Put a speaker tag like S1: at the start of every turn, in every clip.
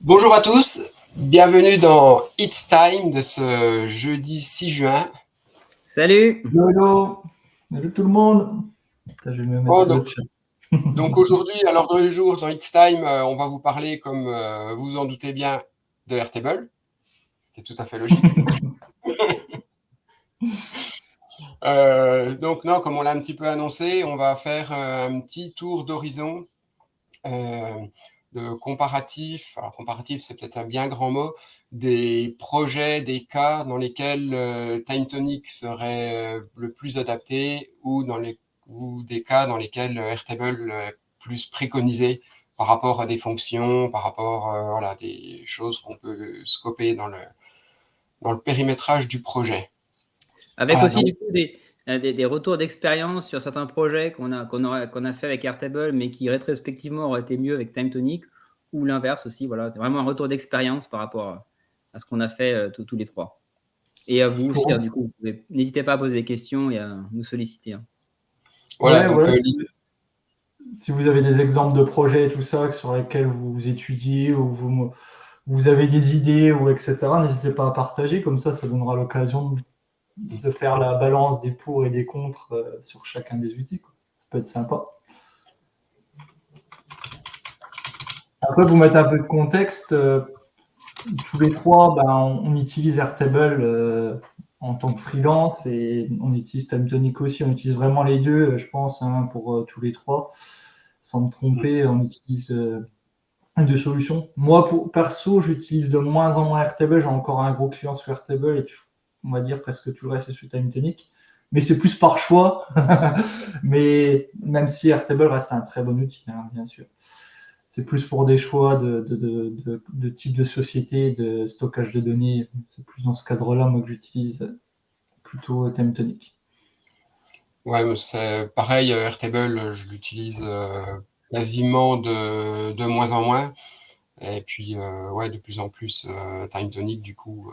S1: Bonjour à tous, bienvenue dans It's Time de ce jeudi 6 juin.
S2: Salut.
S3: Hello, hello tout le monde. Je vais me mettre le chat.
S1: Donc aujourd'hui, à l'ordre du jour, dans It's Time, on va vous parler, comme vous vous en doutez bien, de Airtable, ce qui est tout à fait logique. Donc non, comme on l'a un petit peu annoncé, on va faire un petit tour d'horizon de comparatif. Alors comparatif, c'est peut-être un bien grand mot, des projets, des cas dans lesquels TimeTonic serait le plus adapté ou des cas dans lesquels Airtable est plus préconisé par rapport à des fonctions, par rapport à des choses qu'on peut scoper dans le périmétrage du projet.
S2: Avec aussi du coup des retours d'expérience sur certains projets qu'on a fait avec Airtable, mais qui rétrospectivement auraient été mieux avec TimeTonic, ou l'inverse aussi. Voilà, c'est vraiment un retour d'expérience par rapport à ce qu'on a fait tous les trois. Et à vous aussi, du coup, n'hésitez pas à poser des questions et à nous solliciter.
S1: Voilà,
S3: si vous avez des exemples de projets et tout ça sur lesquels vous étudiez ou vous avez des idées ou etc., n'hésitez pas à partager, comme ça donnera l'occasion de faire la balance des pour et des contre sur chacun des outils. Ça peut être sympa. Après, vous mettre un peu de contexte, tous les trois, on utilise Airtable en tant que freelance et on utilise TimeTonic aussi. On utilise vraiment les deux, je pense, pour tous les trois. Sans me tromper, on utilise deux solutions. Moi, perso, j'utilise de moins en moins Airtable. J'ai encore un gros client sur Airtable et on va dire presque tout le reste est sur TimeTonic. Mais c'est plus par choix. Mais même si Airtable reste un très bon outil, bien sûr. C'est plus pour des choix de type de société, de stockage de données. C'est plus dans ce cadre-là, moi, que j'utilise plutôt TimeTonic.
S1: Ouais, c'est pareil, Airtable, je l'utilise quasiment de moins en moins. Et puis, de plus en plus TimeTonic, du coup.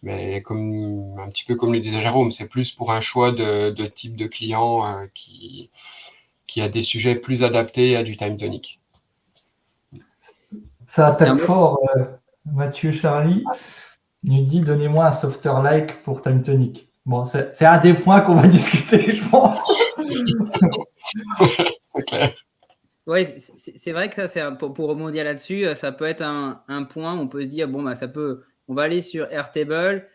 S1: Mais un petit peu comme le disait Jérôme, c'est plus pour un choix de type de client qui a des sujets plus adaptés à du TimeTonic.
S3: Ça attaque fort, Mathieu Charlie. Il nous dit donnez-moi un software like pour TimeTonic. Bon, c'est un des points qu'on va discuter, je pense.
S1: C'est clair.
S2: Oui, c'est vrai que ça, pour rebondir là-dessus, ça peut être un point où on peut se dire bon, on va aller sur Airtable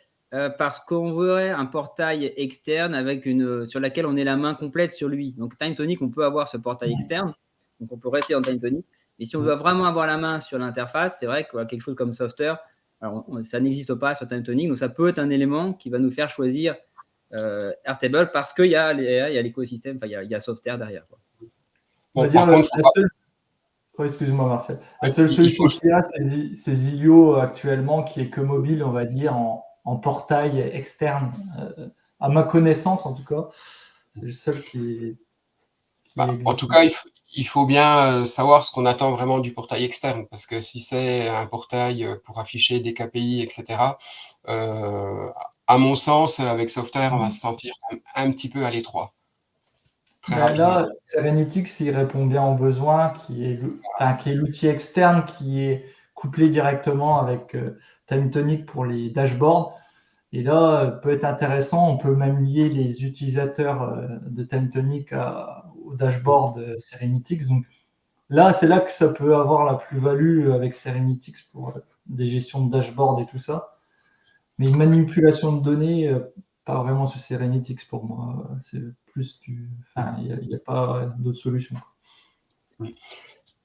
S2: parce qu'on voudrait un portail externe sur laquelle on ait la main complète sur lui. Donc TimeTonic, on peut avoir ce portail externe, donc on peut rester dans TimeTonic. Mais si on doit vraiment avoir la main sur l'interface, c'est vrai que quelque chose comme Software, alors ça n'existe pas sur TimeTonic, donc ça peut être un élément qui va nous faire choisir Airtable parce qu'il y a l'écosystème, il y a Software derrière, quoi.
S1: Bon, par contre,
S3: excuse-moi Marcel. La seule solution qu'il y a, c'est Zilio actuellement, qui est que mobile, on va dire, en portail externe. À ma connaissance, en tout cas, c'est le seul qui existe.
S1: En tout cas, il faut bien savoir ce qu'on attend vraiment du portail externe, parce que si c'est un portail pour afficher des KPI, etc., à mon sens, avec Software, on va se sentir un petit peu à l'étroit.
S3: Là, Serenitix, il répond bien aux besoins, qui est l'outil externe qui est couplé directement avec TimeTonic pour les dashboards. Et là, peut être intéressant, on peut même lier les utilisateurs de TimeTonic au dashboard Serenitix. Donc là, c'est là que ça peut avoir la plus-value avec Serenitix pour des gestions de dashboard et tout ça. Mais une manipulation de données, pas vraiment sur Serenitix pour moi. C'est plus il n'y a pas d'autre solution.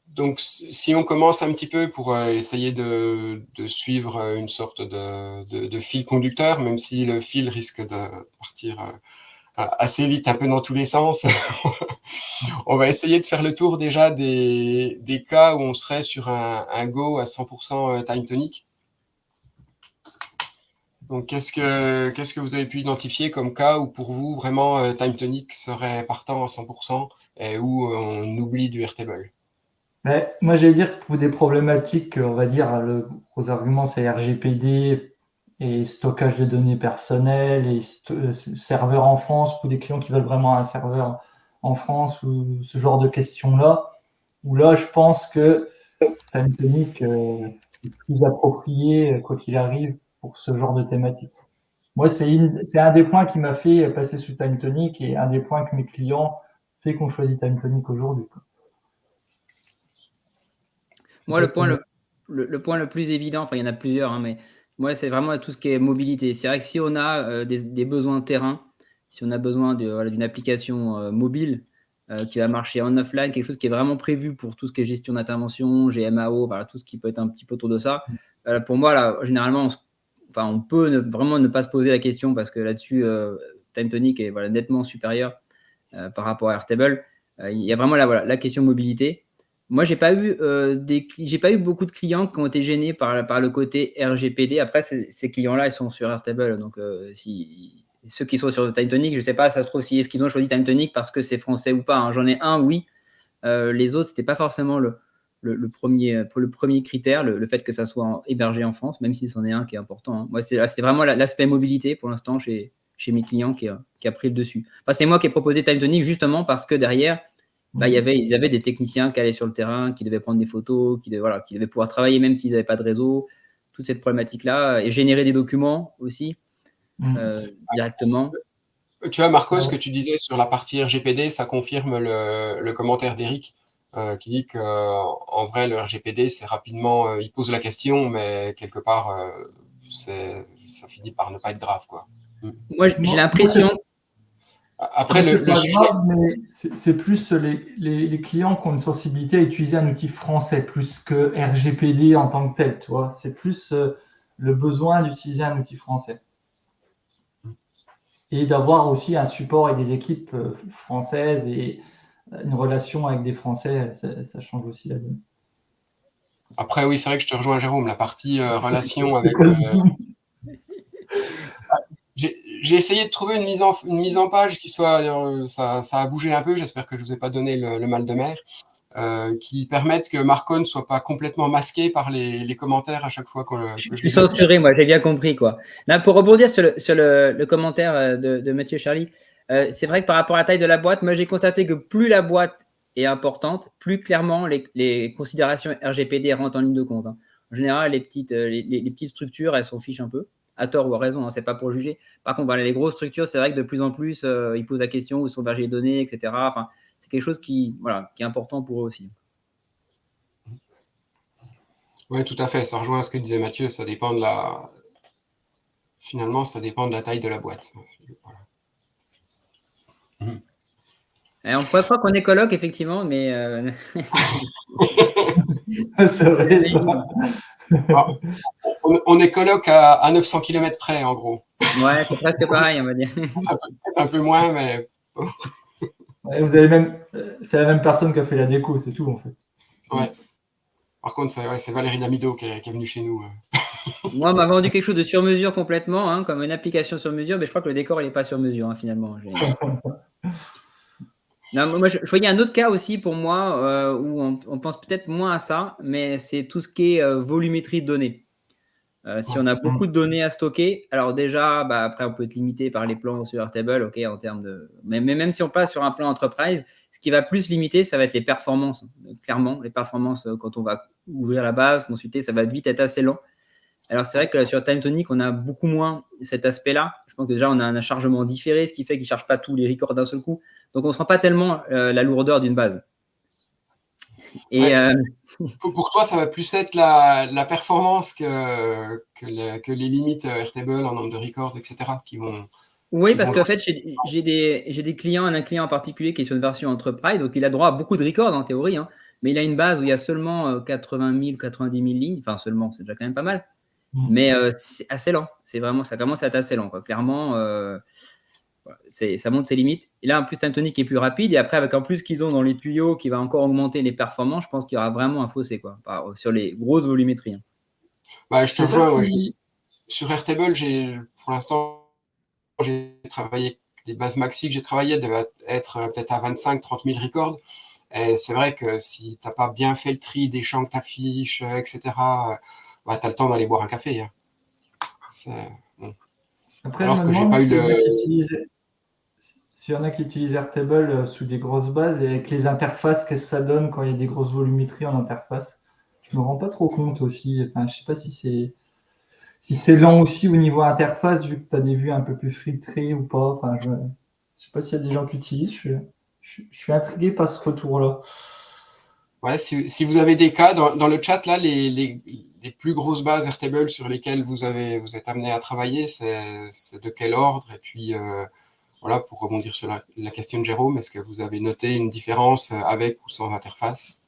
S1: Donc, si on commence un petit peu pour essayer de suivre une sorte de fil conducteur, même si le fil risque de partir assez vite, un peu dans tous les sens, on va essayer de faire le tour déjà des cas où on serait sur un Go à 100% TimeTonic. Donc, qu'est-ce que vous avez pu identifier comme cas où pour vous, vraiment, TimeTonic serait partant à 100% et où on oublie du Airtable?
S3: Mais moi, j'allais dire que pour des problématiques, on va dire, le gros argument, c'est RGPD et stockage de données personnelles et serveur en France pour des clients qui veulent vraiment un serveur en France ou ce genre de questions-là. Où là, je pense que TimeTonic, plus approprié, quoi qu'il arrive, pour ce genre de thématique. Moi, c'est un des points qui m'a fait passer sous Time Tonic et un des points que mes clients fait qu'on choisit Time Tonic aujourd'hui.
S2: Moi, le point le plus évident, enfin, il y en a plusieurs, hein, mais moi, c'est vraiment tout ce qui est mobilité. C'est vrai que si on a des besoins de terrain, si on a besoin d'une application mobile qui va marcher en offline, quelque chose qui est vraiment prévu pour tout ce qui est gestion d'intervention, GMAO, voilà, tout ce qui peut être un petit peu autour de ça. Pour moi, là, généralement, on peut vraiment ne pas se poser la question parce que là-dessus, Time Tonic est nettement supérieur par rapport à Airtable. Il y a vraiment la question mobilité. Moi, j'ai pas eu beaucoup de clients qui ont été gênés par le côté RGPD. Après, ces clients-là, ils sont sur Airtable. Donc, ceux qui sont sur Time Tonic, je sais pas, ça se trouve si est-ce qu'ils ont choisi Time Tonic parce que c'est français ou pas, hein. J'en ai un, oui. Les autres, c'était pas forcément le premier critère, le fait que ça soit hébergé en France, même si c'en est un qui est important, hein. Moi, c'est vraiment l'aspect mobilité pour l'instant chez mes clients qui a pris le dessus. Enfin, c'est moi qui ai proposé Time Tonic justement parce que derrière, ils avaient des techniciens qui allaient sur le terrain, qui devaient prendre des photos, qui devaient pouvoir travailler même s'ils n'avaient pas de réseau, toute cette problématique-là, et générer des documents aussi directement.
S1: Tu vois, Marco, ce que tu disais sur la partie RGPD, ça confirme le commentaire d'Eric qui dit qu'en vrai, le RGPD, c'est rapidement, il pose la question, mais quelque part, ça finit par ne pas être grave, quoi.
S2: Moi, j'ai l'impression.
S1: Après,
S3: c'est pas grave, mais c'est plus les clients qui ont une sensibilité à utiliser un outil français plus que RGPD en tant que tel, tu vois. C'est plus le besoin d'utiliser un outil français. Et d'avoir aussi un support et des équipes françaises et une relation avec des Français, ça change aussi la donne.
S1: Après, oui, c'est vrai que je te rejoins, Jérôme, la partie relation avec... J'ai essayé de trouver une mise en page qui soit... ça a bougé un peu, j'espère que je vous ai pas donné le mal de mer, qui permette que Marco ne soit pas complètement masqué par les commentaires à chaque fois que
S2: je suis censuré, moi, j'ai bien compris, quoi. Là, pour rebondir sur le commentaire de Mathieu Charlie, c'est vrai que par rapport à la taille de la boîte, moi, j'ai constaté que plus la boîte est importante, plus clairement les considérations RGPD rentrent en ligne de compte, hein. En général, les petites structures, elles s'en fichent un peu, à tort ou à raison, hein, c'est pas pour juger. Par contre, les grosses structures, c'est vrai que de plus en plus, ils posent la question où sont hébergés les données, etc. Enfin, c'est quelque chose qui est important pour eux aussi.
S1: Oui, tout à fait. Ça rejoint ce que disait Mathieu. Ça dépend Finalement, ça dépend de la taille de la boîte. Voilà.
S2: Et on pourrait croire qu'on est coloc, effectivement, mais...
S3: C'est vrai,
S1: ça. On est coloc à 900 km près, en gros.
S2: Ouais, c'est presque pareil, on va dire.
S1: Un peu moins, mais...
S3: Ouais, c'est la même personne qui a fait la déco, c'est tout, en fait.
S1: Ouais. Par contre, c'est Valérie Damido qui est venue chez nous.
S2: Moi, on m'a vendu quelque chose de sur mesure complètement, hein, comme une application sur mesure, mais je crois que le décor, il n'est pas sur mesure, hein, finalement. Non, moi, je voyais un autre cas aussi pour moi où on pense peut-être moins à ça, mais c'est tout ce qui est volumétrie de données. Si on a beaucoup de données à stocker, alors déjà, après, on peut être limité par les plans sur Airtable, ok, en termes de. Mais même si on passe sur un plan enterprise, ce qui va plus limiter, ça va être les performances. Clairement, les performances, quand on va ouvrir la base, consulter, ça va vite être assez lent. Alors, c'est vrai que sur Time Tonic, on a beaucoup moins cet aspect-là. Je pense que déjà, on a un chargement différé, ce qui fait qu'il ne charge pas tous les records d'un seul coup. Donc, on ne sent pas tellement la lourdeur d'une base. Et
S1: pour toi, ça va plus être la performance que les limites Airtable en nombre de records, etc. qui vont...
S2: Oui, parce qu'en fait, j'ai des clients, un client en particulier qui est sur une version Enterprise, donc il a droit à beaucoup de records en théorie, hein, mais il a une base où il y a seulement 80 000, 90 000 lignes, enfin seulement, c'est déjà quand même pas mal, mais c'est assez lent, ça commence à être assez lent, quoi. Clairement, ça monte ses limites. Et là, en plus, Time Tonic est plus rapide, et après, avec en plus qu'ils ont dans les tuyaux qui va encore augmenter les performances, je pense qu'il y aura vraiment un fossé, quoi, sur les grosses volumétries, hein.
S1: Je te rejoins, sur Airtable, pour l'instant, j'ai travaillé, les bases maxi que j'ai travaillées devaient être peut-être à 25-30 000 records. Et c'est vrai que si tu n'as pas bien fait le tri des champs que tu affiches, etc., tu as le temps d'aller boire un café, hein. Bon.
S3: Après, alors que j'ai pas eu s'il y en a qui utilisent Airtable sous des grosses bases et avec les interfaces, qu'est-ce que ça donne quand il y a des grosses volumétries en interface? je me rends pas trop compte aussi. Enfin, je sais pas si c'est lent aussi au niveau interface, vu que tu as des vues un peu plus filtrées ou pas. Enfin, je sais pas s'il y a des gens qui utilisent. Je suis intrigué par ce retour-là.
S1: Ouais, si vous avez des cas dans le chat, là, les plus grosses bases Airtable sur lesquelles vous êtes amené à travailler, c'est de quel ordre? Et puis, voilà, pour rebondir sur la question de Jérôme, est-ce que vous avez noté une différence avec ou sans interface?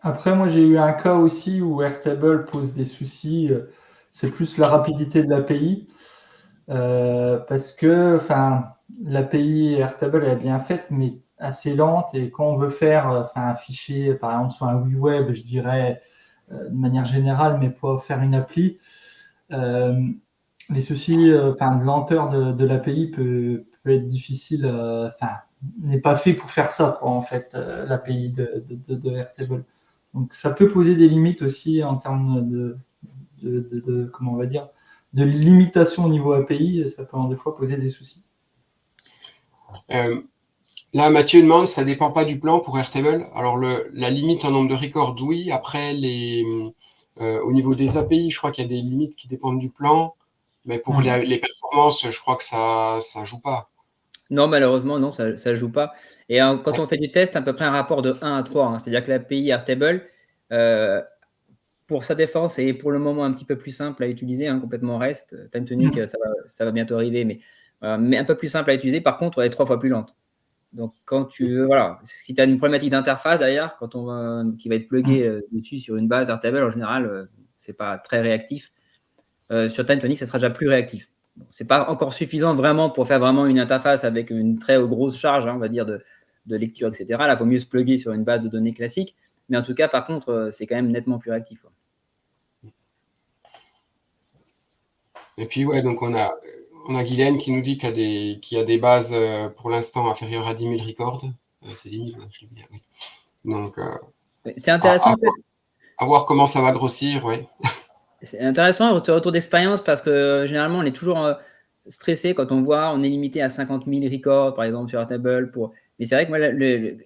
S3: Après, moi, j'ai eu un cas aussi où Airtable pose des soucis. C'est plus la rapidité de l'API. Parce que l'API Airtable elle est bien faite, mais assez lente. Et quand on veut faire un fichier, par exemple, sur un web, je dirais de manière générale, mais pour faire une appli, les soucis de lenteur de l'API peut être difficile. N'est pas fait pour faire ça, quoi, en fait, l'API de Airtable. Donc, ça peut poser des limites aussi en termes comment on va dire, de limitation au niveau API, ça peut des fois poser des soucis.
S1: Là, Mathieu demande, ça dépend pas du plan pour Airtable. Alors, la limite en nombre de records, oui. Après, au niveau des API, je crois qu'il y a des limites qui dépendent du plan. Mais pour les performances, je crois que ça joue pas.
S2: Non, malheureusement, non, ça ne joue pas. Et quand on fait des tests, à peu près un rapport de 1 à 3, hein. C'est-à-dire que l'API Airtable, pour sa défense, est pour le moment un petit peu plus simple à utiliser, hein, complètement REST. TimeTonic, ça va bientôt arriver, mais un peu plus simple à utiliser. Par contre, elle est 3 fois plus lente. Donc, quand tu veux, voilà, si tu as une problématique d'interface derrière, qui va être plugué dessus sur une base Airtable, en général, ce n'est pas très réactif. Sur TimeTonic, ça sera déjà plus réactif. Bon, ce n'est pas encore suffisant vraiment pour faire vraiment une interface avec une très grosse charge, hein, on va dire, de lecture, etc. Là, il vaut mieux se plugger sur une base de données classique. Mais en tout cas, par contre, c'est quand même nettement plus réactif, quoi.
S1: Et puis, ouais, donc on a Guylaine qui nous dit qu'il y a des bases pour l'instant inférieures à 10 000 records. C'est 10 000, je l'ai bien, oui. Donc,
S2: c'est intéressant.
S1: À voir comment ça va grossir, ouais.
S2: C'est intéressant, ce retour d'expérience, parce que généralement, on est toujours stressé quand on est limité à 50 000 records, par exemple, sur Airtable. Mais c'est vrai que moi,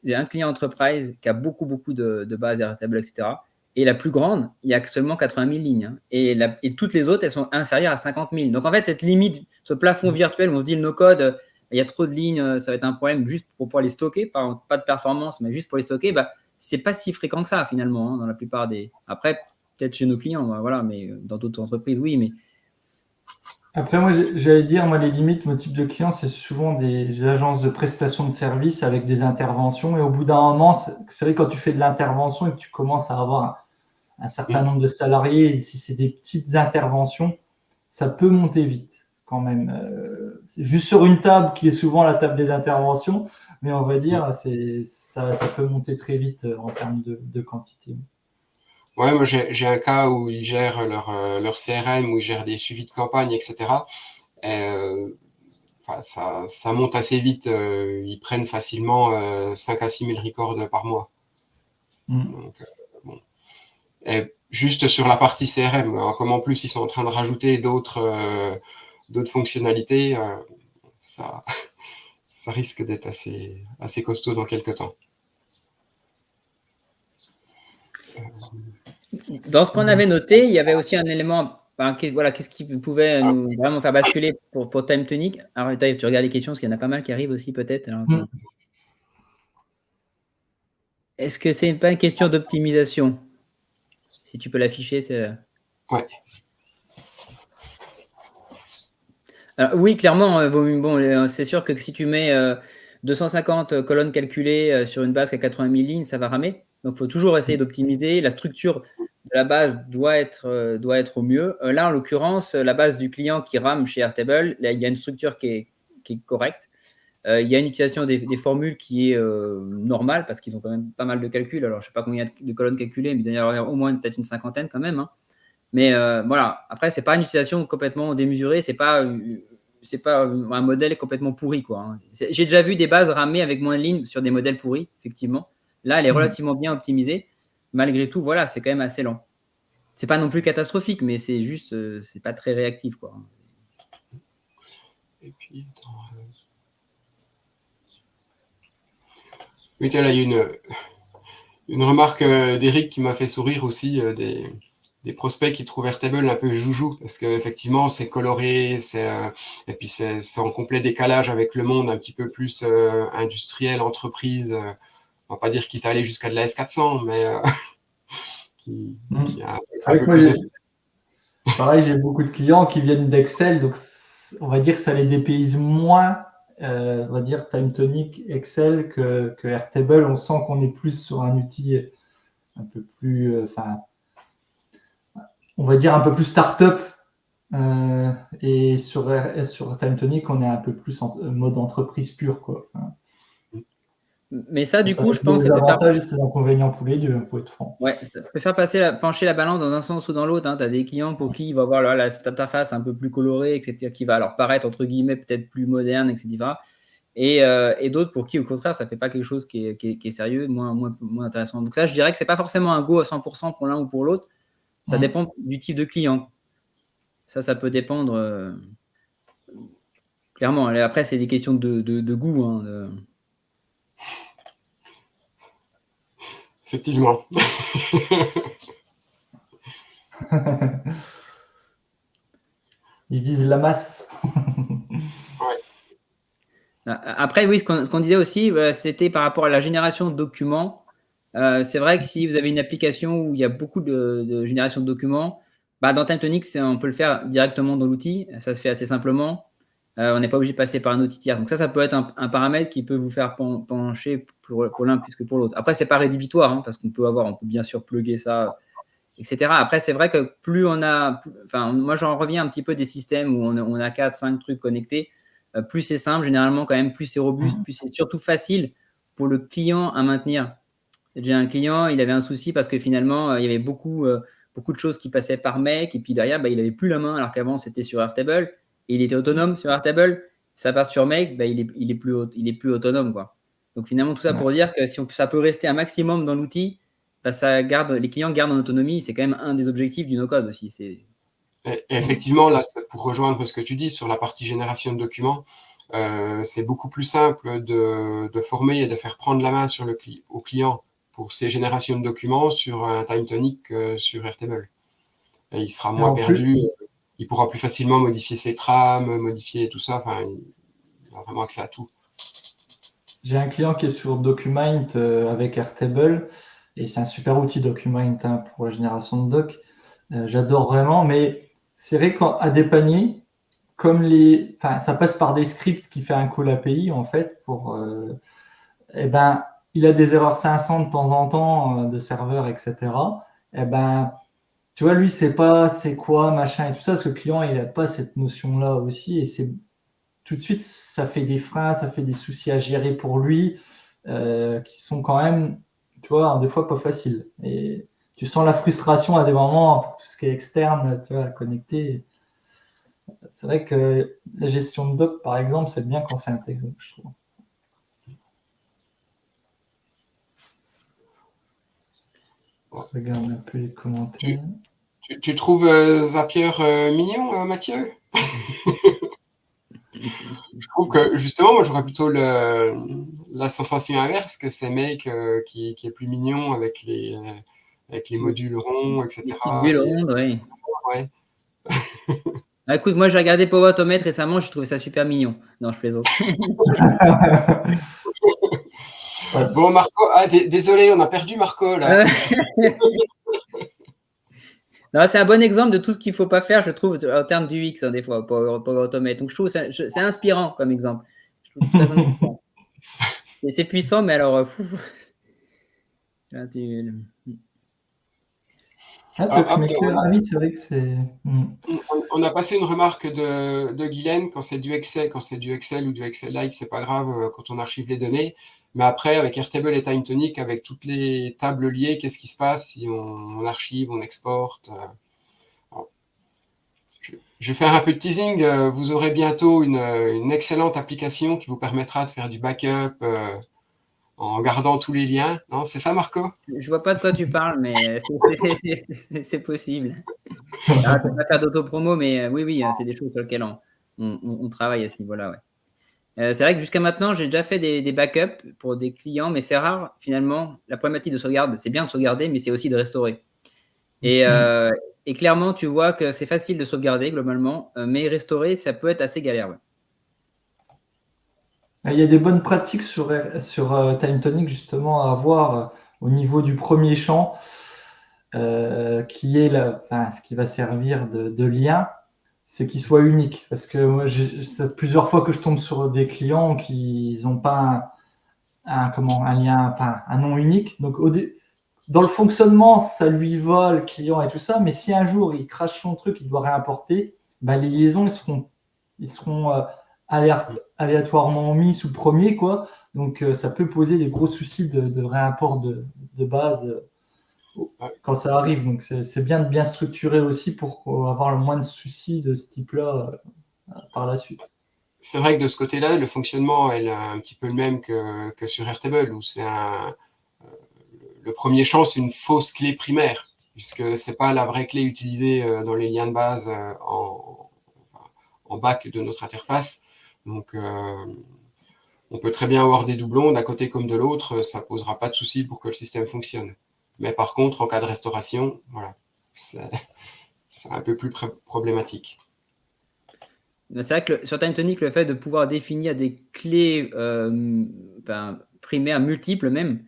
S2: j'ai un client entreprise qui a beaucoup de bases Airtable, etc. Et la plus grande, il y a seulement 80 000 lignes, hein. Et toutes les autres, elles sont inférieures à 50 000. Donc, en fait, cette limite, ce plafond virtuel où on se dit le no-code, il y a trop de lignes, ça va être un problème juste pour pouvoir les stocker, pas de performance, mais juste pour les stocker, c'est pas si fréquent que ça, finalement, hein, dans la plupart des… Après, peut-être chez nos clients, voilà, mais dans d'autres entreprises, oui. Mais
S3: après, moi, j'allais dire, moi, les limites, mon type de client, c'est souvent des agences de prestation de services avec des interventions. Et au bout d'un moment, c'est vrai, quand tu fais de l'intervention et que tu commences à avoir un certain nombre de salariés, et si c'est des petites interventions, ça peut monter vite quand même. C'est juste sur une table qui est souvent la table des interventions, mais on va dire, ça peut monter très vite en termes de quantité.
S1: Ouais, moi j'ai un cas où ils gèrent leur CRM, où ils gèrent des suivis de campagne, etc. Ça monte assez vite. Ils prennent facilement 5 à 6 000 records par mois. Donc, bon. Et juste sur la partie CRM, comme en plus ils sont en train de rajouter d'autres fonctionnalités, ça risque d'être assez costaud dans quelques temps.
S2: Dans ce qu'on avait noté, il y avait aussi un élément, qu'est-ce qui pouvait nous vraiment faire basculer pour TimeTonic. Alors, tu regardes les questions, parce qu'il y en a pas mal qui arrivent aussi, peut-être. Est-ce que c'est pas une question d'optimisation? Si tu peux l'afficher, c'est…
S1: Ouais.
S2: Alors, oui, clairement, c'est sûr que si tu mets 250 colonnes calculées sur une base qui a 80 000 lignes, ça va ramer. Donc, il faut toujours essayer d'optimiser. La structure de la base doit être au mieux. Là, en l'occurrence, la base du client qui rame chez Airtable, là, il y a une structure qui est correcte. Il y a une utilisation des formules qui est normale, parce qu'ils ont quand même pas mal de calculs. Alors, je ne sais pas combien de colonnes calculées, mais il doit y avoir au moins peut-être une cinquantaine quand même, hein. Mais voilà, après, c'est pas une utilisation complètement démesurée, c'est pas un modèle complètement pourri, quoi, hein. J'ai déjà vu des bases ramées avec moins de lignes sur des modèles pourris, effectivement. Là, elle est relativement bien optimisée. Malgré tout, voilà, c'est quand même assez lent. C'est pas non plus catastrophique, mais c'est juste, c'est pas très réactif, quoi.
S1: Et puis, oui, là, il y a Une remarque d'Eric qui m'a fait sourire aussi, des prospects qui trouvent Airtable un peu joujou, parce qu'effectivement, c'est coloré, et puis c'est en complet décalage avec le monde un petit peu plus industriel, entreprise. On va pas dire quitte à aller jusqu'à de la S400, mais qui a
S3: C'est
S1: un
S3: vrai
S1: peu
S3: que moi,
S1: plus.
S3: pareil, j'ai beaucoup de clients qui viennent d'Excel, donc on va dire que ça les dépayse moins, on va dire TimeTonic, Excel que Airtable. On sent qu'on est plus sur un outil un peu plus, on va dire un peu plus start-up. Et sur TimeTonic, on est un peu plus en mode entreprise pure, quoi.
S2: Mais ça, du
S3: Ça
S2: coup,
S3: a
S2: je pense que
S3: des
S2: ça peut faire,
S3: avantages et des inconvénients pour les deux, pour être franc.
S2: ouais, ça peut faire pencher la balance dans un sens ou dans l'autre. Hein. Tu as des clients pour qui il va voir cette interface un peu plus colorée, etc., qui va leur paraître, entre guillemets, peut-être plus moderne, etc. Et d'autres pour qui, au contraire, ça ne fait pas quelque chose qui est sérieux, moins intéressant. Donc là, je dirais que ce n'est pas forcément un go à 100% pour l'un ou pour l'autre. Ça dépend du type de client. Ça peut dépendre clairement. Après, c'est des questions de goût. Hein,
S1: Effectivement.
S3: Ils visent la masse.
S2: Après, oui, ce qu'on disait aussi, c'était par rapport à la génération de documents. C'est vrai que si vous avez une application où il y a beaucoup de génération de documents, dans TimeTonic, on peut le faire directement dans l'outil. Ça se fait assez simplement. On n'est pas obligé de passer par un outil tiers. Donc ça peut être un paramètre qui peut vous faire pencher pour l'un plus que pour l'autre. Après, c'est pas rédhibitoire, hein, parce on peut bien sûr plugger ça, etc. Après, c'est vrai que plus on a, moi j'en reviens un petit peu des systèmes où on a 4-5 trucs connectés. Plus c'est simple, généralement quand même, plus c'est robuste, plus c'est surtout facile pour le client à maintenir. J'ai un client, il avait un souci parce que finalement, il y avait beaucoup de choses qui passaient par Make, et puis derrière, il n'avait plus la main, alors qu'avant, c'était sur Airtable, et il était autonome sur Airtable. Ça passe sur Make, il est plus autonome, quoi. Donc finalement, tout ça pour dire que si ça peut rester un maximum dans l'outil, les clients gardent en autonomie. C'est quand même un des objectifs du no-code aussi.
S1: Et effectivement, là, pour rejoindre ce que tu dis sur la partie génération de documents, c'est beaucoup plus simple de former et de faire prendre la main au client pour ces générations de documents sur un TimeTonic que sur Airtable. Et il sera moins perdu, il pourra plus facilement modifier ses trames, modifier tout ça, enfin, il a vraiment accès à tout.
S3: J'ai un client qui est sur Document avec Airtable, et c'est un super outil Document pour la génération de doc. J'adore vraiment, mais c'est vrai qu'à des paniers, comme ça passe par des scripts qui fait un call API en fait il a des erreurs 500 de temps en temps de serveur, etc. Tu vois, lui, c'est pas c'est quoi, machin et tout ça, parce que le client, il n'a pas cette notion-là aussi, et c'est tout de suite, ça fait des freins, ça fait des soucis à gérer pour lui, qui sont quand même, tu vois, des fois pas faciles. Et tu sens la frustration à des moments pour tout ce qui est externe, tu vois, connecté. C'est vrai que la gestion de doc, par exemple, c'est bien quand c'est intégré, je trouve. Je regarde un peu les commentaires.
S1: Tu trouves Zapier mignon, Mathieu? Je trouve que justement, moi j'aurais plutôt la sensation inverse, que c'est Make qui est plus mignon avec les modules ronds, etc.
S2: Les rondes, oui.
S1: Ouais.
S2: Écoute, moi j'ai regardé Power Automate récemment, j'ai trouvé ça super mignon. Non, je plaisante.
S1: Bon, Marco, désolé, on a perdu Marco là.
S2: Non, c'est un bon exemple de tout ce qu'il ne faut pas faire, je trouve, en termes d'UX, des fois, Power Automate. Donc je trouve c'est inspirant comme exemple. Je trouve très inspirant. Et c'est puissant, mais alors,
S3: oui, c'est vrai que c'est.
S1: On a passé une remarque de Guylaine, quand c'est du Excel ou du Excel-like, c'est pas grave quand on archive les données. Mais après, avec Airtable et TimeTonic, avec toutes les tables liées, qu'est-ce qui se passe si on archive, on exporte Je vais faire un peu de teasing. Vous aurez bientôt une excellente application qui vous permettra de faire du backup en gardant tous les liens. Non, c'est ça, Marco?
S2: Je vois pas de quoi tu parles, mais c'est possible. Je ne vais pas faire d'autopromo, mais oui, c'est des choses sur lesquelles on travaille à ce niveau-là. Ouais. C'est vrai que jusqu'à maintenant, j'ai déjà fait des backups pour des clients, mais c'est rare finalement. La problématique de sauvegarde, c'est bien de sauvegarder, mais c'est aussi de restaurer. Et, euh, et clairement, tu vois que c'est facile de sauvegarder globalement, mais restaurer, ça peut être assez galère. Ouais.
S3: Il y a des bonnes pratiques sur TimeTonic justement à avoir au niveau du premier champ, qui est ce qui va servir de lien, c'est qu'il soit unique. Parce que moi, c'est plusieurs fois que je tombe sur des clients qui n'ont pas un lien, enfin, un nom unique. Donc, dans le fonctionnement, ça lui va, le client et tout ça. Mais si un jour il crache son truc, il doit réimporter, bah, les liaisons, ils seront aléatoirement mis sous le premier, quoi. Donc, ça peut poser des gros soucis de réimport de base quand ça arrive. Donc, c'est bien de bien structurer aussi pour avoir le moins de soucis de ce type-là par la suite.
S1: C'est vrai que de ce côté-là, le fonctionnement est un petit peu le même que sur Airtable, où le premier champ, c'est une fausse clé primaire, puisque c'est pas la vraie clé utilisée dans les liens de base en back de notre interface. Donc, on peut très bien avoir des doublons d'un côté comme de l'autre, ça posera pas de souci pour que le système fonctionne. Mais par contre, en cas de restauration, voilà, c'est un peu plus problématique.
S2: C'est vrai que sur TimeTonic, le fait de pouvoir définir des clés primaires multiples même,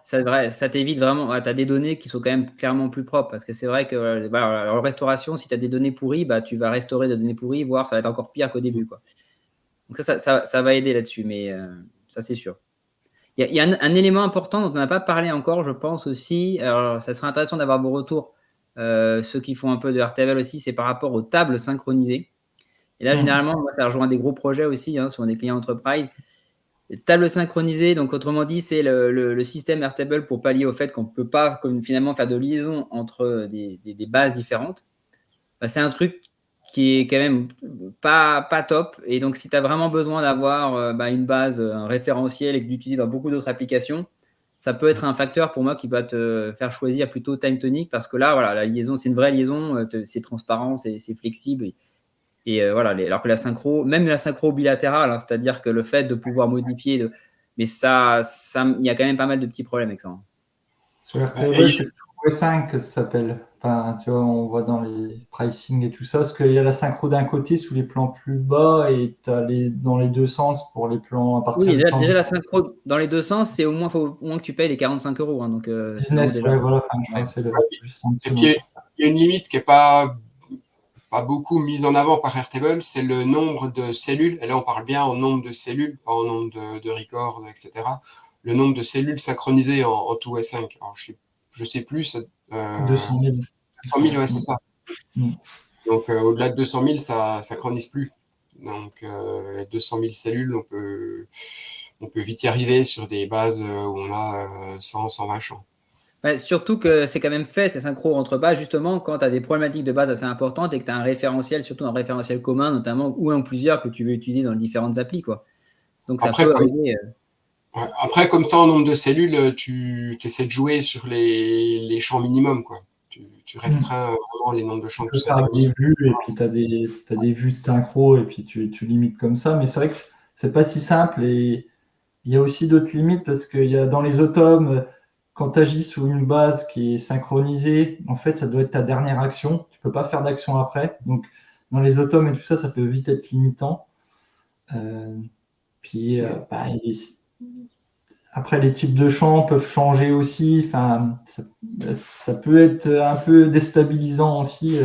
S2: ça t'évite vraiment. Tu as des données qui sont quand même clairement plus propres. Parce que c'est vrai que en restauration, si tu as des données pourries, tu vas restaurer des données pourries, voire ça va être encore pire qu'au début. Quoi. Donc ça va aider là-dessus, mais ça c'est sûr. Il y a un élément important dont on n'a pas parlé encore, je pense aussi. Alors, ça serait intéressant d'avoir vos retours. Ceux qui font un peu de Airtable aussi, c'est par rapport aux tables synchronisées. Et là, généralement, moi, ça rejoint des gros projets aussi, sur des clients enterprise. Les tables synchronisées, donc autrement dit, c'est le système Airtable pour pallier au fait qu'on ne peut pas finalement faire de liaison entre des bases différentes. C'est un truc qui est quand même pas top. Et donc, si tu as vraiment besoin d'avoir une base, un référentiel et que d'utiliser dans beaucoup d'autres applications, ça peut être un facteur pour moi qui va te faire choisir plutôt TimeTonic parce que là, voilà, la liaison, c'est une vraie liaison, c'est transparent, c'est flexible. Et voilà, alors que la synchro, même la synchro bilatérale, c'est-à-dire que le fait de pouvoir modifier, mais ça, il y a quand même pas mal de petits problèmes avec ça.
S3: Sur Airtable, c'est V5 que ça s'appelle. Enfin, tu vois, on voit dans les pricing et tout ça, parce qu'il y a la synchro d'un côté sous les plans plus bas et tu as dans les deux sens pour les plans à partir
S2: oui,
S3: du plan
S2: déjà la synchro dans les deux sens, c'est faut au moins que tu payes les 45 €. Hein, donc,
S3: business,
S2: déjà.
S3: ouais, voilà, enfin, je pense que c'est juste en dessous.
S1: Et puis, il y a une limite qui n'est pas beaucoup mise en avant par Airtable, c'est le nombre de cellules. Et là, on parle bien en nombre de cellules, pas en nombre de records, etc. Le nombre de cellules synchronisées en tout S5. Alors, je sais plus.
S3: 200 000.
S1: 200 000, ouais, c'est ça.
S3: Mm.
S1: Donc, au-delà de 200 000, ça ne synchronise plus. Donc, 200 000 cellules, on peut vite y arriver sur des bases où on a 100, 120 champs.
S2: Surtout que c'est quand même fait, ces synchros entre bases, justement, quand tu as des problématiques de base assez importantes et que tu as un référentiel, surtout un référentiel commun, notamment, ou un ou plusieurs que tu veux utiliser dans les différentes applis. Quoi. Donc, ça peut arriver.
S1: Ouais. Après, comme tu as un nombre de cellules, tu essaies de jouer sur les champs minimum. Quoi. Tu restreins vraiment les nombres de champs.
S3: Tu peux faire des vues et puis tu as des vues synchro et puis tu limites comme ça. Mais c'est vrai que c'est pas si simple et il y a aussi d'autres limites parce qu'il y a dans les automes, quand tu agis sur une base qui est synchronisée, en fait, ça doit être ta dernière action. Tu peux pas faire d'action après. Donc, dans les automes et tout ça, ça peut vite être limitant. Après, les types de champs peuvent changer aussi. Enfin, ça peut être un peu déstabilisant aussi